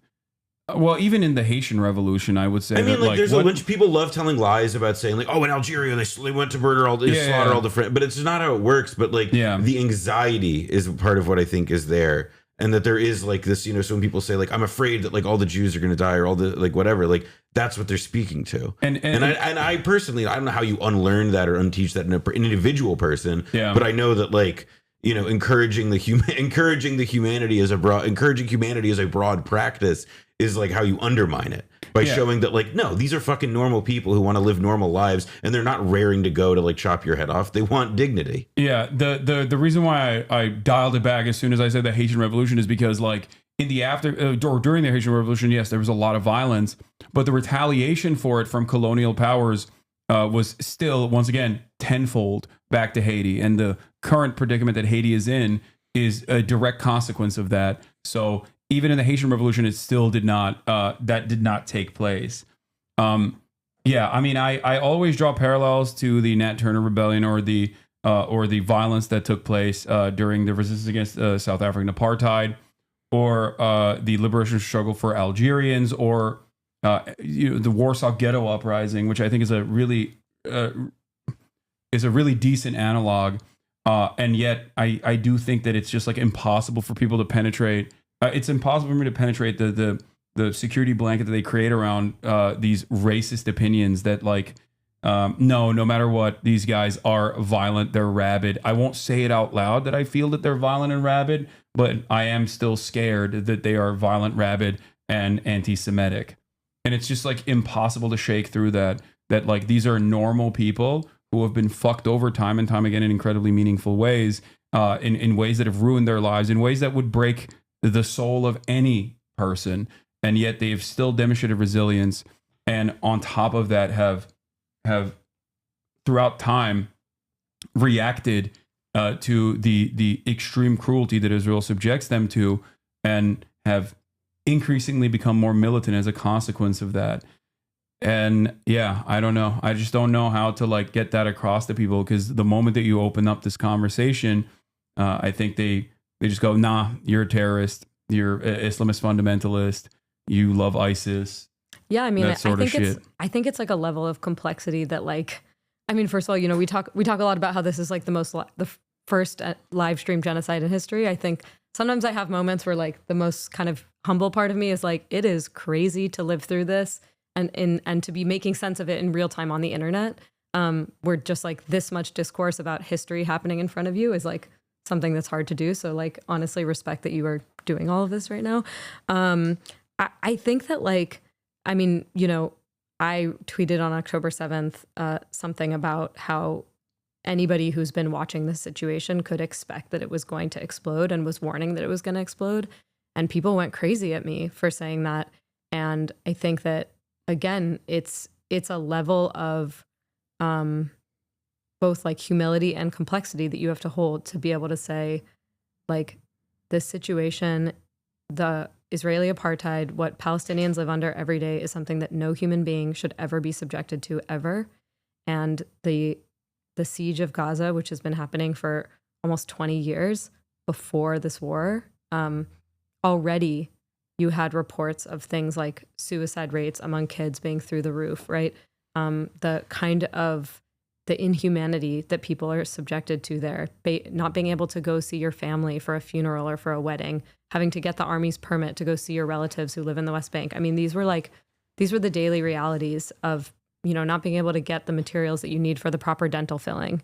well, even in the Haitian Revolution, I would say. I mean, that, like there's a bunch of people love telling lies about saying like, oh, in Algeria they went to murder all, slaughter all the friends, but it's not how it works. But like the anxiety is part of what I think is there. And that there is like this, you know, so when people say like, I'm afraid that like all the Jews are going to die or all the like whatever, like that's what they're speaking to. And I personally, I don't know how you unlearn that or unteach that in an individual person. Yeah. But I know that like, you know, encouraging humanity as a broad practice is like how you undermine it by showing that like, no, these are fucking normal people who want to live normal lives and they're not raring to go to like chop your head off. They want dignity. Yeah. The reason why I dialed it back as soon as I said the Haitian Revolution is because like in the or during the Haitian Revolution, yes, there was a lot of violence, but the retaliation for it from colonial powers was still, once again, tenfold back to Haiti. And the current predicament that Haiti is in is a direct consequence of that. So even in the Haitian Revolution, it still did not take place. Yeah, I mean, I always draw parallels to the Nat Turner Rebellion or the violence that took place during the resistance against South African apartheid, or the liberation struggle for Algerians, or the Warsaw Ghetto Uprising, which I think is a really decent analog. And yet, I do think that it's just like impossible for people to penetrate. It's impossible for me to penetrate the security blanket that they create around these racist opinions that like, no matter what, these guys are violent, they're rabid. I won't say it out loud that I feel that they're violent and rabid, but I am still scared that they are violent, rabid, and anti-Semitic. And it's just like impossible to shake through that. that like these are normal people who have been fucked over time and time again in incredibly meaningful ways, in ways that have ruined their lives, in ways that would break the soul of any person, and yet they've still demonstrated resilience, and on top of that have throughout time reacted to the extreme cruelty that Israel subjects them to, and have increasingly become more militant as a consequence of that. And yeah, I don't know. I just don't know how to like get that across to people, because the moment that you open up this conversation, I think they just go, nah, you're a terrorist, you're an Islamist fundamentalist, you love ISIS. Yeah, I mean, that sort of shit. I think it's like a level of complexity that like, I mean, first of all, you know, we talk a lot about how this is like the first live stream genocide in history. I think sometimes I have moments where like the most kind of humble part of me is like, it is crazy to live through this and to be making sense of it in real time on the internet. Where just like this much discourse about history happening in front of you is like something that's hard to do. So like, honestly, respect that you are doing all of this right now. I think that like, I mean, you know, I tweeted on October 7th something about how anybody who's been watching this situation could expect that it was going to explode, and was warning that it was going to explode. And people went crazy at me for saying that. And I think that, again, it's a level of both like humility and complexity that you have to hold to be able to say, like, this situation, the Israeli apartheid, what Palestinians live under every day, is something that no human being should ever be subjected to, ever. And the siege of Gaza, which has been happening for almost 20 years before this war, already you had reports of things like suicide rates among kids being through the roof, right? The kind of the inhumanity that people are subjected to there, not being able to go see your family for a funeral or for a wedding, having to get the army's permit to go see your relatives who live in the West Bank. I mean, these were the daily realities of, you know, not being able to get the materials that you need for the proper dental filling.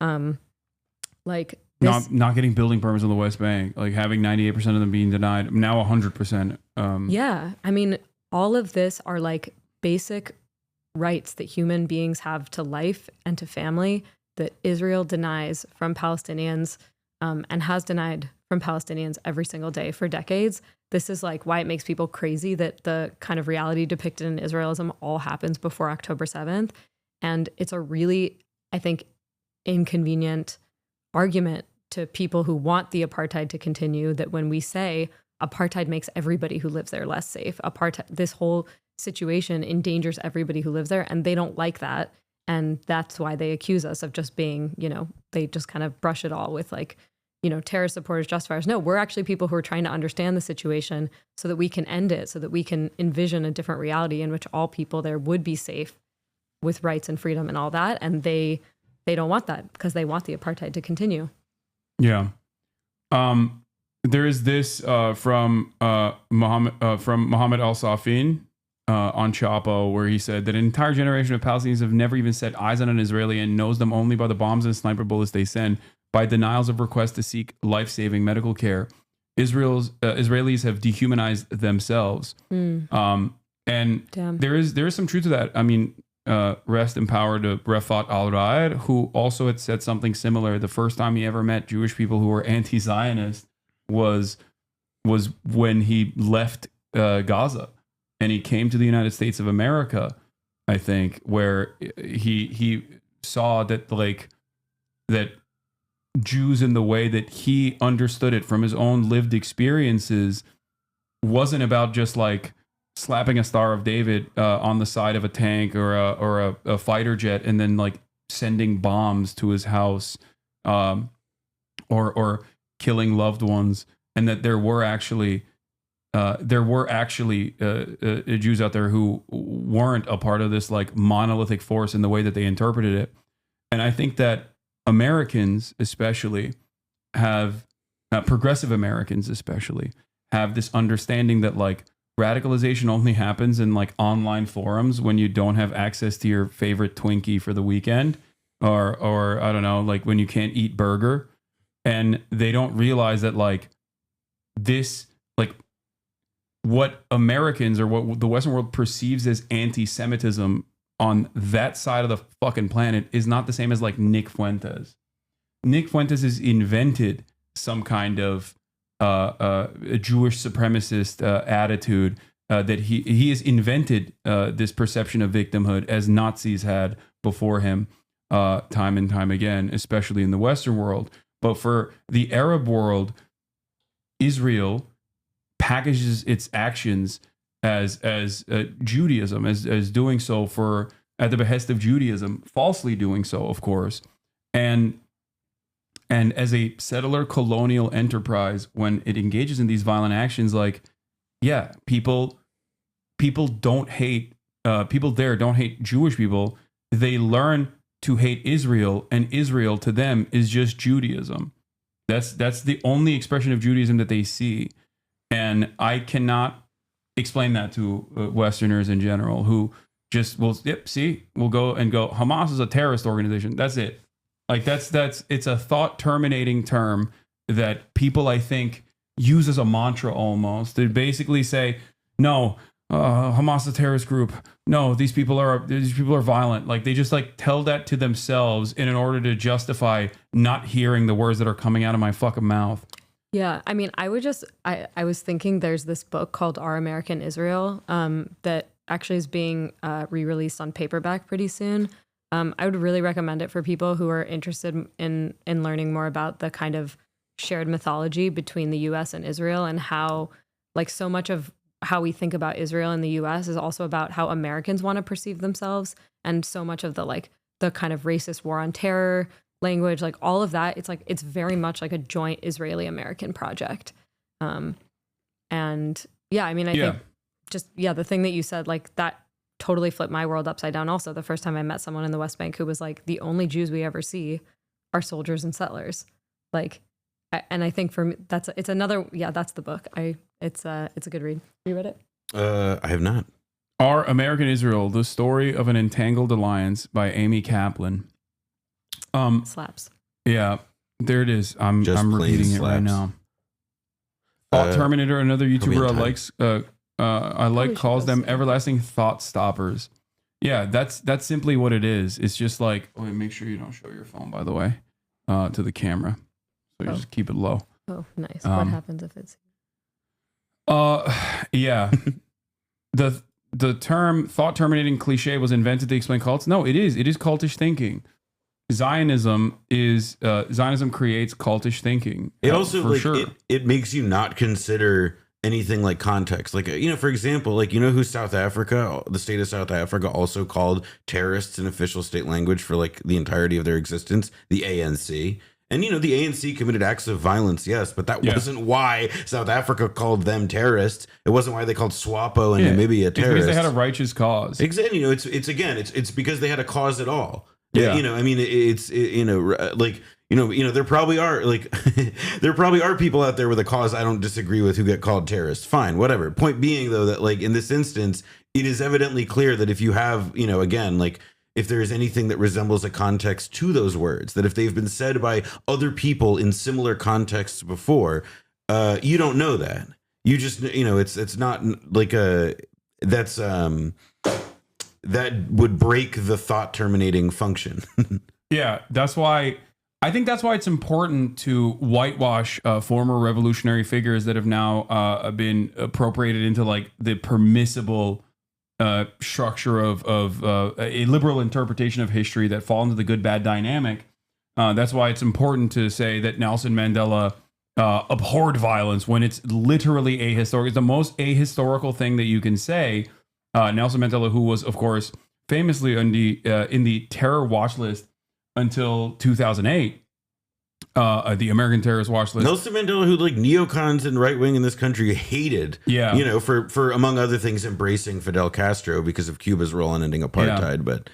Like this, not getting building permits on the West Bank, like having 98% of them being denied, now 100%. Yeah. I mean, all of this are like basic rights that human beings have to life and to family that Israel denies from Palestinians, and has denied from Palestinians every single day for decades. This is like why it makes people crazy that the kind of reality depicted in Israelism all happens before October 7th. And it's a really, I think, inconvenient argument to people who want the apartheid to continue, that when we say apartheid makes everybody who lives there less safe, this whole situation endangers everybody who lives there, and they don't like that. And that's why they accuse us of just being, you know, they just kind of brush it all with like, you know, terrorist supporters, justifiers. No, we're actually people who are trying to understand the situation so that we can end it, so that we can envision a different reality in which all people there would be safe with rights and freedom and all that. And they don't want that, because they want the apartheid to continue. Yeah. There is this from Mohammed Al-Safin on Chapo, where he said that an entire generation of Palestinians have never even set eyes on an Israeli and knows them only by the bombs and sniper bullets they send, by denials of requests to seek life-saving medical care. Israelis have dehumanized themselves. And Damn. there is some truth to that. I mean, rest in power to Refat al-Raed, who also had said something similar. The first time he ever met Jewish people who were anti-Zionist was when he left Gaza, and he came to the United States of America, I think, where he saw that that Jews, in the way that he understood it from his own lived experiences, wasn't about just like slapping a Star of David on the side of a tank or a fighter jet and then like sending bombs to his house, or killing loved ones, and that there were actually Jews out there who weren't a part of this like monolithic force in the way that they interpreted it. And I think that Americans especially have, progressive Americans especially, have this understanding that like radicalization only happens in like online forums when you don't have access to your favorite Twinkie for the weekend, or I don't know, like when you can't eat burger. And they don't realize that like this, like what Americans or what the Western world perceives as anti-Semitism on that side of the fucking planet is not the same as like Nick Fuentes. Nick Fuentes has invented some kind of a Jewish supremacist attitude that he has invented this perception of victimhood as Nazis had before him time and time again, especially in the Western world. But for the Arab world, Israel packages its actions as Judaism, as doing so for at the behest of Judaism, falsely doing so, of course, and as a settler colonial enterprise, when it engages in these violent actions, like, yeah, people don't hate people there don't hate Jewish people. They learn to hate Israel, and Israel to them is just Judaism. That's the only expression of Judaism that they see, and I cannot explain that to Westerners in general who just will we'll go Hamas is a terrorist organization. That's it. Like that's it's a thought terminating term that people, I think, use as a mantra almost. They basically say, no, Hamas is a terrorist group. No, these people are violent. Like they just like tell that to themselves in order to justify not hearing the words that are coming out of my fucking mouth. Yeah, I mean, I was thinking there's this book called Our American Israel that actually is being re-released on paperback pretty soon. I would really recommend it for people who are interested in learning more about the kind of shared mythology between the U.S. and Israel, and how like so much of how we think about Israel in the U.S. is also about how Americans want to perceive themselves, and so much of the kind of racist war on terror language, like all of that, it's very much like a joint Israeli-American project. And yeah, I mean, I think just, the thing that you said, like that totally flipped my world upside down. Also, the first time I met someone in the West Bank who was like, the only Jews we ever see are soldiers and settlers. Like, and I think for me, that's the book. It's a good read. You read it? I have not. Our American Israel, The Story of an Entangled Alliance by Amy Kaplan. Slaps. Yeah, there it is. I'm repeating it right now. Thought Terminator, another YouTuber I like calls them everlasting thought stoppers. Yeah, that's simply what it is. It's just like, make sure you don't show your phone, by the way, to the camera. So you just keep it low. Oh, nice. What happens if it's? Yeah. The term thought terminating cliche was invented to explain cults. No, it is cultish thinking. Zionism creates cultish thinking. It also for sure. it makes you not consider anything like context. Like, for example, like, who South Africa, the state of South Africa also called terrorists an official state language for like the entirety of their existence, the ANC. And, the ANC committed acts of violence, yes, but that wasn't why South Africa called them terrorists. It wasn't why they called SWAPO and Namibia terrorists. It's because they had a righteous cause. Exactly. It's because they had a cause at all. Yeah. There probably are there probably are people out there with a cause I don't disagree with who get called terrorists. Fine, whatever. Point being, though, that like in this instance, it is evidently clear that if you have, again, like if there is anything that resembles a context to those words, that if they've been said by other people in similar contexts before, you don't know that. You just, it's not like that would break the thought terminating function. Yeah, I think that's why it's important to whitewash former revolutionary figures that have now been appropriated into like the permissible structure of a liberal interpretation of history that fall into the good bad dynamic. That's why it's important to say that Nelson Mandela abhorred violence when it's literally ahistorical. It's the most ahistorical thing that you can say. Nelson Mandela, who was, of course, famously in the terror watch list until 2008, the American terrorist watch list. Nelson Mandela, who like neocons and right wing in this country hated, for among other things embracing Fidel Castro because of Cuba's role in ending apartheid. Yeah. But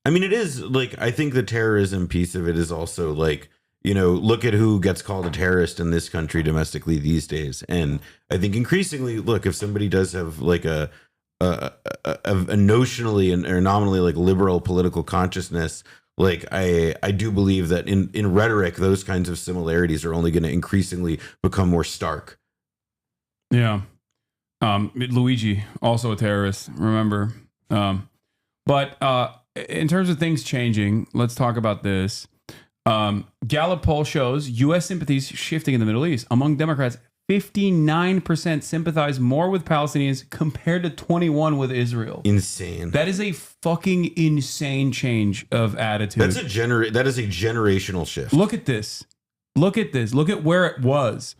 I mean, it is like, I think the terrorism piece of it is also like, look at who gets called a terrorist in this country domestically these days. And I think increasingly, look, if somebody does have like a notionally or nominally like liberal political consciousness, like I do believe that in rhetoric, those kinds of similarities are only going to increasingly become more stark. Yeah. Luigi, also a terrorist, remember. But in terms of things changing, let's talk about this. Gallup poll shows U.S. sympathies shifting in the Middle East. Among Democrats, 59% sympathize more with Palestinians compared to 21% with Israel. Insane. That is a fucking insane change of attitude. That is a generational shift. Look at this. Look at this. Look at where it was.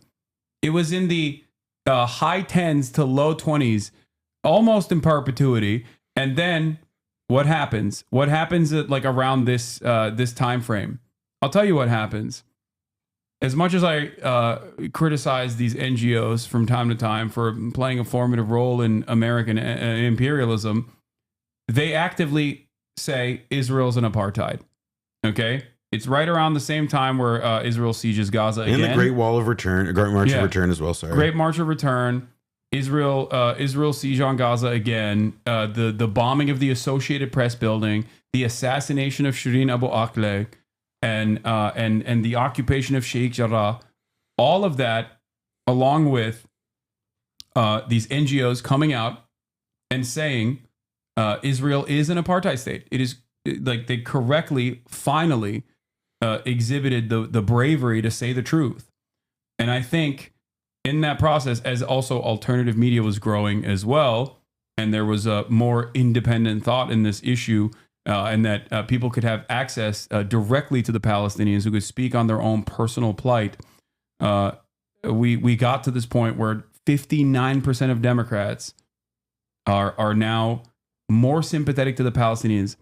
It was in the high 10s to low 20s, almost in perpetuity. And then what happens? What happens at like around this this time frame? I'll tell you what happens. As much as I criticize these NGOs from time to time for playing a formative role in American imperialism, they actively say Israel's an apartheid. Okay? It's right around the same time where Israel sieges Gaza again. And the Great Wall of Return, Great March of Return as well, sorry. Great March of Return. Israel siege on Gaza again. The bombing of the Associated Press building, the assassination of Shireen Abu Akleh, and the occupation of Sheikh Jarrah, all of that, along with these NGOs coming out and saying Israel is an apartheid state. It is like they correctly, finally exhibited the bravery to say the truth. And I think in that process, as also alternative media was growing as well, and there was a more independent thought in this issue, and that people could have access directly to the Palestinians who could speak on their own personal plight. We got to this point where 59% of Democrats are now more sympathetic to the Palestinians.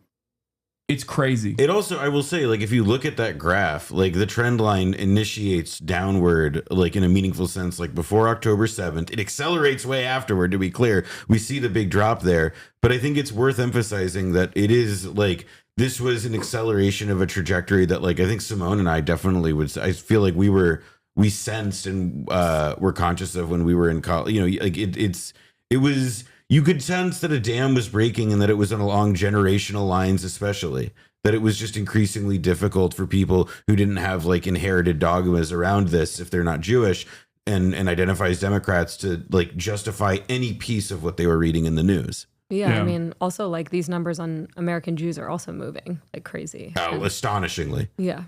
It's crazy. It also, I will say, like, if you look at that graph, like the trend line initiates downward, like in a meaningful sense, like before October 7th, it accelerates way afterward, to be clear. We see the big drop there, but I think it's worth emphasizing that it is like, this was an acceleration of a trajectory that, like, I think Simone and I definitely would, I feel like we sensed and were conscious of when we were in college, you know, like it was, you could sense that a dam was breaking and that it was along generational lines, especially that it was just increasingly difficult for people who didn't have like inherited dogmas around this, if they're not Jewish and identify as Democrats, to like justify any piece of what they were reading in the news. Yeah, I mean, also like these numbers on American Jews are also moving like crazy. Oh, astonishingly. Yeah.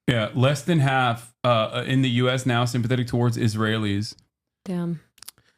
Yeah, less than half in the U.S. now sympathetic towards Israelis. Damn.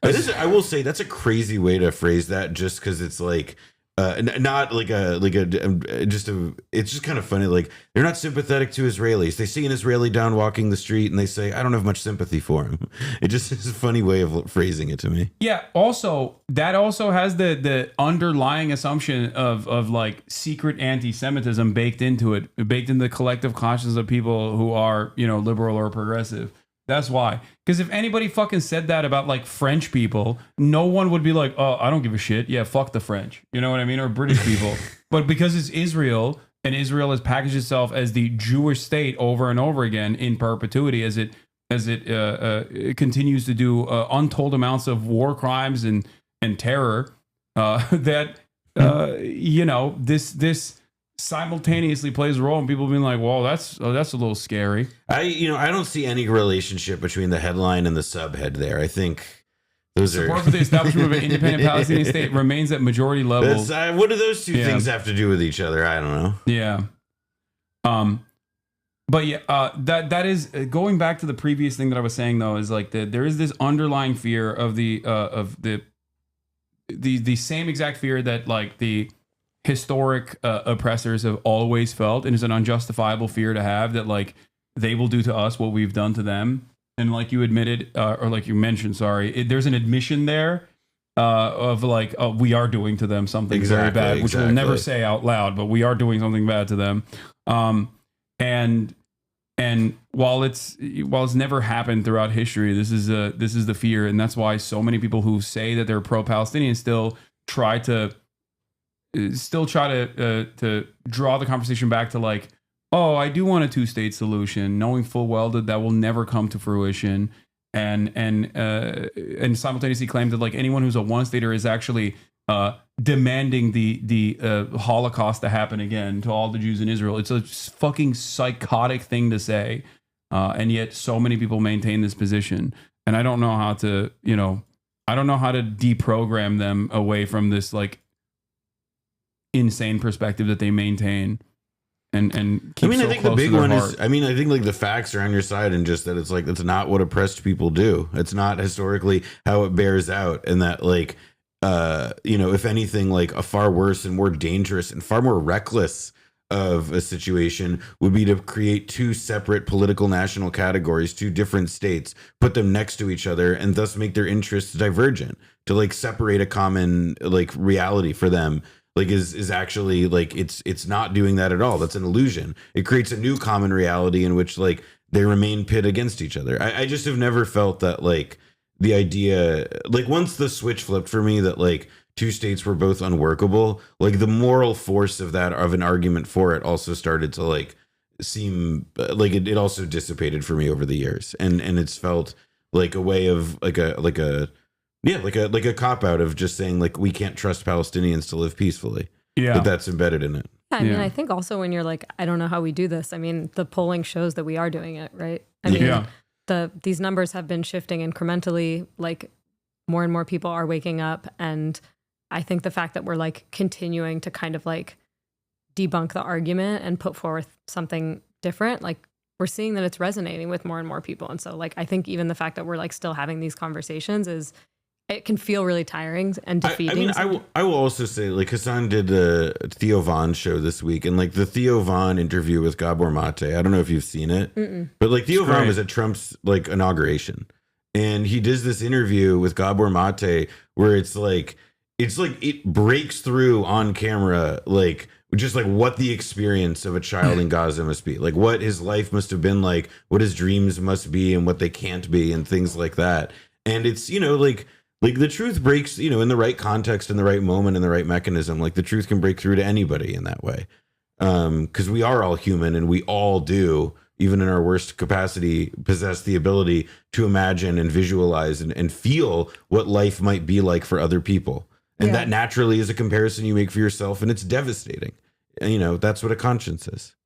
I will say that's a crazy way to phrase that, just because it's like not like it's just kind of funny. Like, they're not sympathetic to Israelis. They see an Israeli down walking the street and they say, I don't have much sympathy for him. It just is a funny way of phrasing it to me. Yeah. Also, that also has the underlying assumption of like secret anti-Semitism baked into it, baked into the collective consciousness of people who are, you know, liberal or progressive. That's why. Because if anybody fucking said that about like French people, no one would be like, oh, I don't give a shit. Yeah, fuck the French. You know what I mean? Or British people. But because it's Israel, and Israel has packaged itself as the Jewish state over and over again in perpetuity, as it continues to do untold amounts of war crimes and terror, that you know, this simultaneously plays a role in people being like, well, that's a little scary. I don't see any relationship between the headline and the subhead there. I think those support for the establishment of an independent Palestinian state remains at majority levels. What do those two things have to do with each other? I don't know. Yeah. But yeah, that is going back to the previous thing that I was saying, though, is like there is this underlying fear of the same exact fear that like the historic oppressors have always felt, and is an unjustifiable fear to have, that like they will do to us what we've done to them. And like you admitted, or like you mentioned, there's an admission there of like, we are doing to them something very bad, which we'll never say out loud, but we are doing something bad to them. And while it's never happened throughout history, this is the fear, and that's why so many people who say that they're pro-Palestinian still try to draw the conversation back to like, oh, I do want a two-state solution, knowing full well that will never come to fruition, and simultaneously claim that like anyone who's a one-stater is actually demanding the Holocaust to happen again to all the Jews in Israel. It's a fucking psychotic thing to say, and yet so many people maintain this position, and I don't know how to deprogram them away from this like insane perspective that they maintain and keep so I think close the big to their one heart. is, I think like the facts are on your side, and just that it's like, that's not what oppressed people do. It's not historically how it bears out. And that like, if anything, like a far worse and more dangerous and far more reckless of a situation would be to create two separate political national categories, two different states, put them next to each other, and thus make their interests divergent, to like separate a common like reality for them. Like is actually like, it's not doing that at all. That's an illusion. It creates a new common reality in which like they remain pit against each other. I just have never felt that like the idea, like once the switch flipped for me that like two states were both unworkable, like the moral force of that, of an argument for it, also started to like seem like it also dissipated for me over the years. And it's felt like a way of like a cop out of just saying like, we can't trust Palestinians to live peacefully. Yeah. But that's embedded in it. Yeah, I mean, Yeah. I think also when you're like, I don't know how we do this. I mean, the polling shows that we are doing it, right? I mean, Yeah. these numbers have been shifting incrementally. Like more and more people are waking up, and I think the fact that we're like continuing to kind of like debunk the argument and put forth something different, like we're seeing that it's resonating with more and more people. And so like, I think even the fact that we're like still having these conversations it can feel really tiring and defeating. I will also say, like, Hassan did the Theo Von show this week, and like the Theo Von interview with Gabor Mate. I don't know if you've seen it, but like Theo Von was at Trump's like inauguration, and he does this interview with Gabor Mate where it's like it breaks through on camera, like just like what the experience of a child in Gaza must be, like what his life must have been like, what his dreams must be, and what they can't be, and things like that. And it's like the truth breaks, in the right context, in the right moment, in the right mechanism. Like the truth can break through to anybody in that way, because we are all human, and we all do, even in our worst capacity, possess the ability to imagine and visualize and feel what life might be like for other people. And that naturally is a comparison you make for yourself, and it's devastating. And, that's what a conscience is,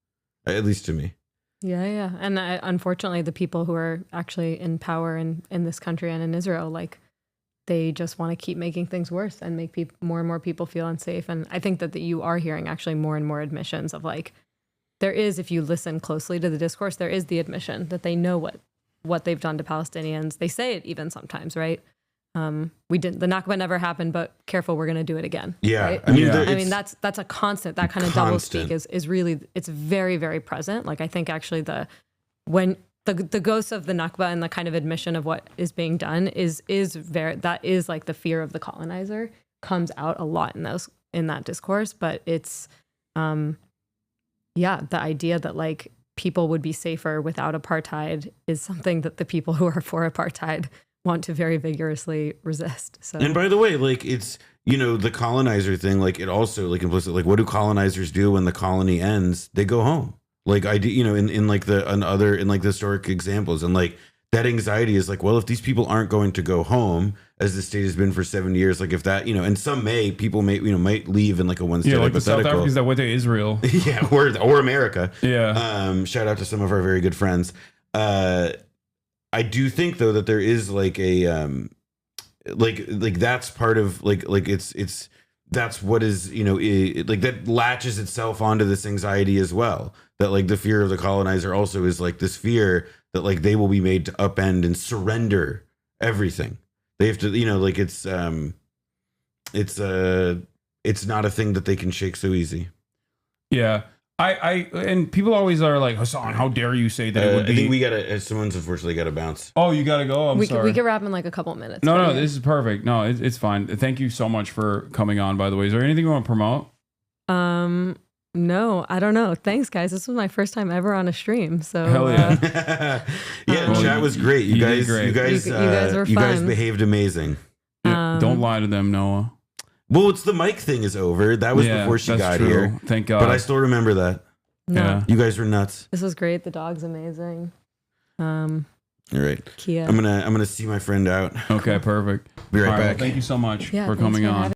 at least to me. Yeah. And unfortunately, the people who are actually in power in this country and in Israel, like, they just want to keep making things worse and make more and more people feel unsafe. And I think that you are hearing actually more and more admissions of like, there is, if you listen closely to the discourse, there is the admission that they know what they've done to Palestinians. They say it even sometimes, right? The Nakba never happened, but careful, we're going to do it again. Yeah. Right? I mean, that's a constant, that kind of double speak is really, it's very, very present. Like I think actually when the ghost of the Nakba and the kind of admission of what is being done is that is like the fear of the colonizer comes out a lot in that discourse. But it's, the idea that like people would be safer without apartheid is something that the people who are for apartheid want to very vigorously resist. So, and by the way, like it's, the colonizer thing, like it also like implicit, like what do colonizers do when the colony ends? They go home. Like I do, in like the historic examples, and like that anxiety is like, well, if these people aren't going to go home, as the state has been for 70 years, like if that, and people might leave in like a one state like the South hypothetical. Africans that went to Israel. Yeah, or America. Yeah. Shout out to some of our very good friends. I do think though that there is like a like that's part of like it's that's what is like that latches itself onto this anxiety as well, that like the fear of the colonizer also is like this fear that like they will be made to upend and surrender everything. They have to like it's not a thing that they can shake so easy. Yeah. And people always are like, Hassan, how dare you say that it would be. I think we gotta, someone's unfortunately gotta bounce. Oh, you gotta go? I'm sorry. We could wrap in like a couple minutes. No, this is perfect. No, it's fine. Thank you so much for coming on, by the way. Is there anything you want to promote? No, I don't know. Thanks, guys. This was my first time ever on a stream. So hell yeah. Chat was great. You guys were fun. You guys behaved amazing. Yeah, don't lie to them, Noah. Well, it's the mic thing is over. That was before she got true. here. Thank God. But I still remember that. No. Yeah. You guys were nuts. This was great. The dog's amazing. All right. Kia. I'm gonna see my friend out. Okay, perfect. Be right All back. Well, thank you so much for thanks coming on.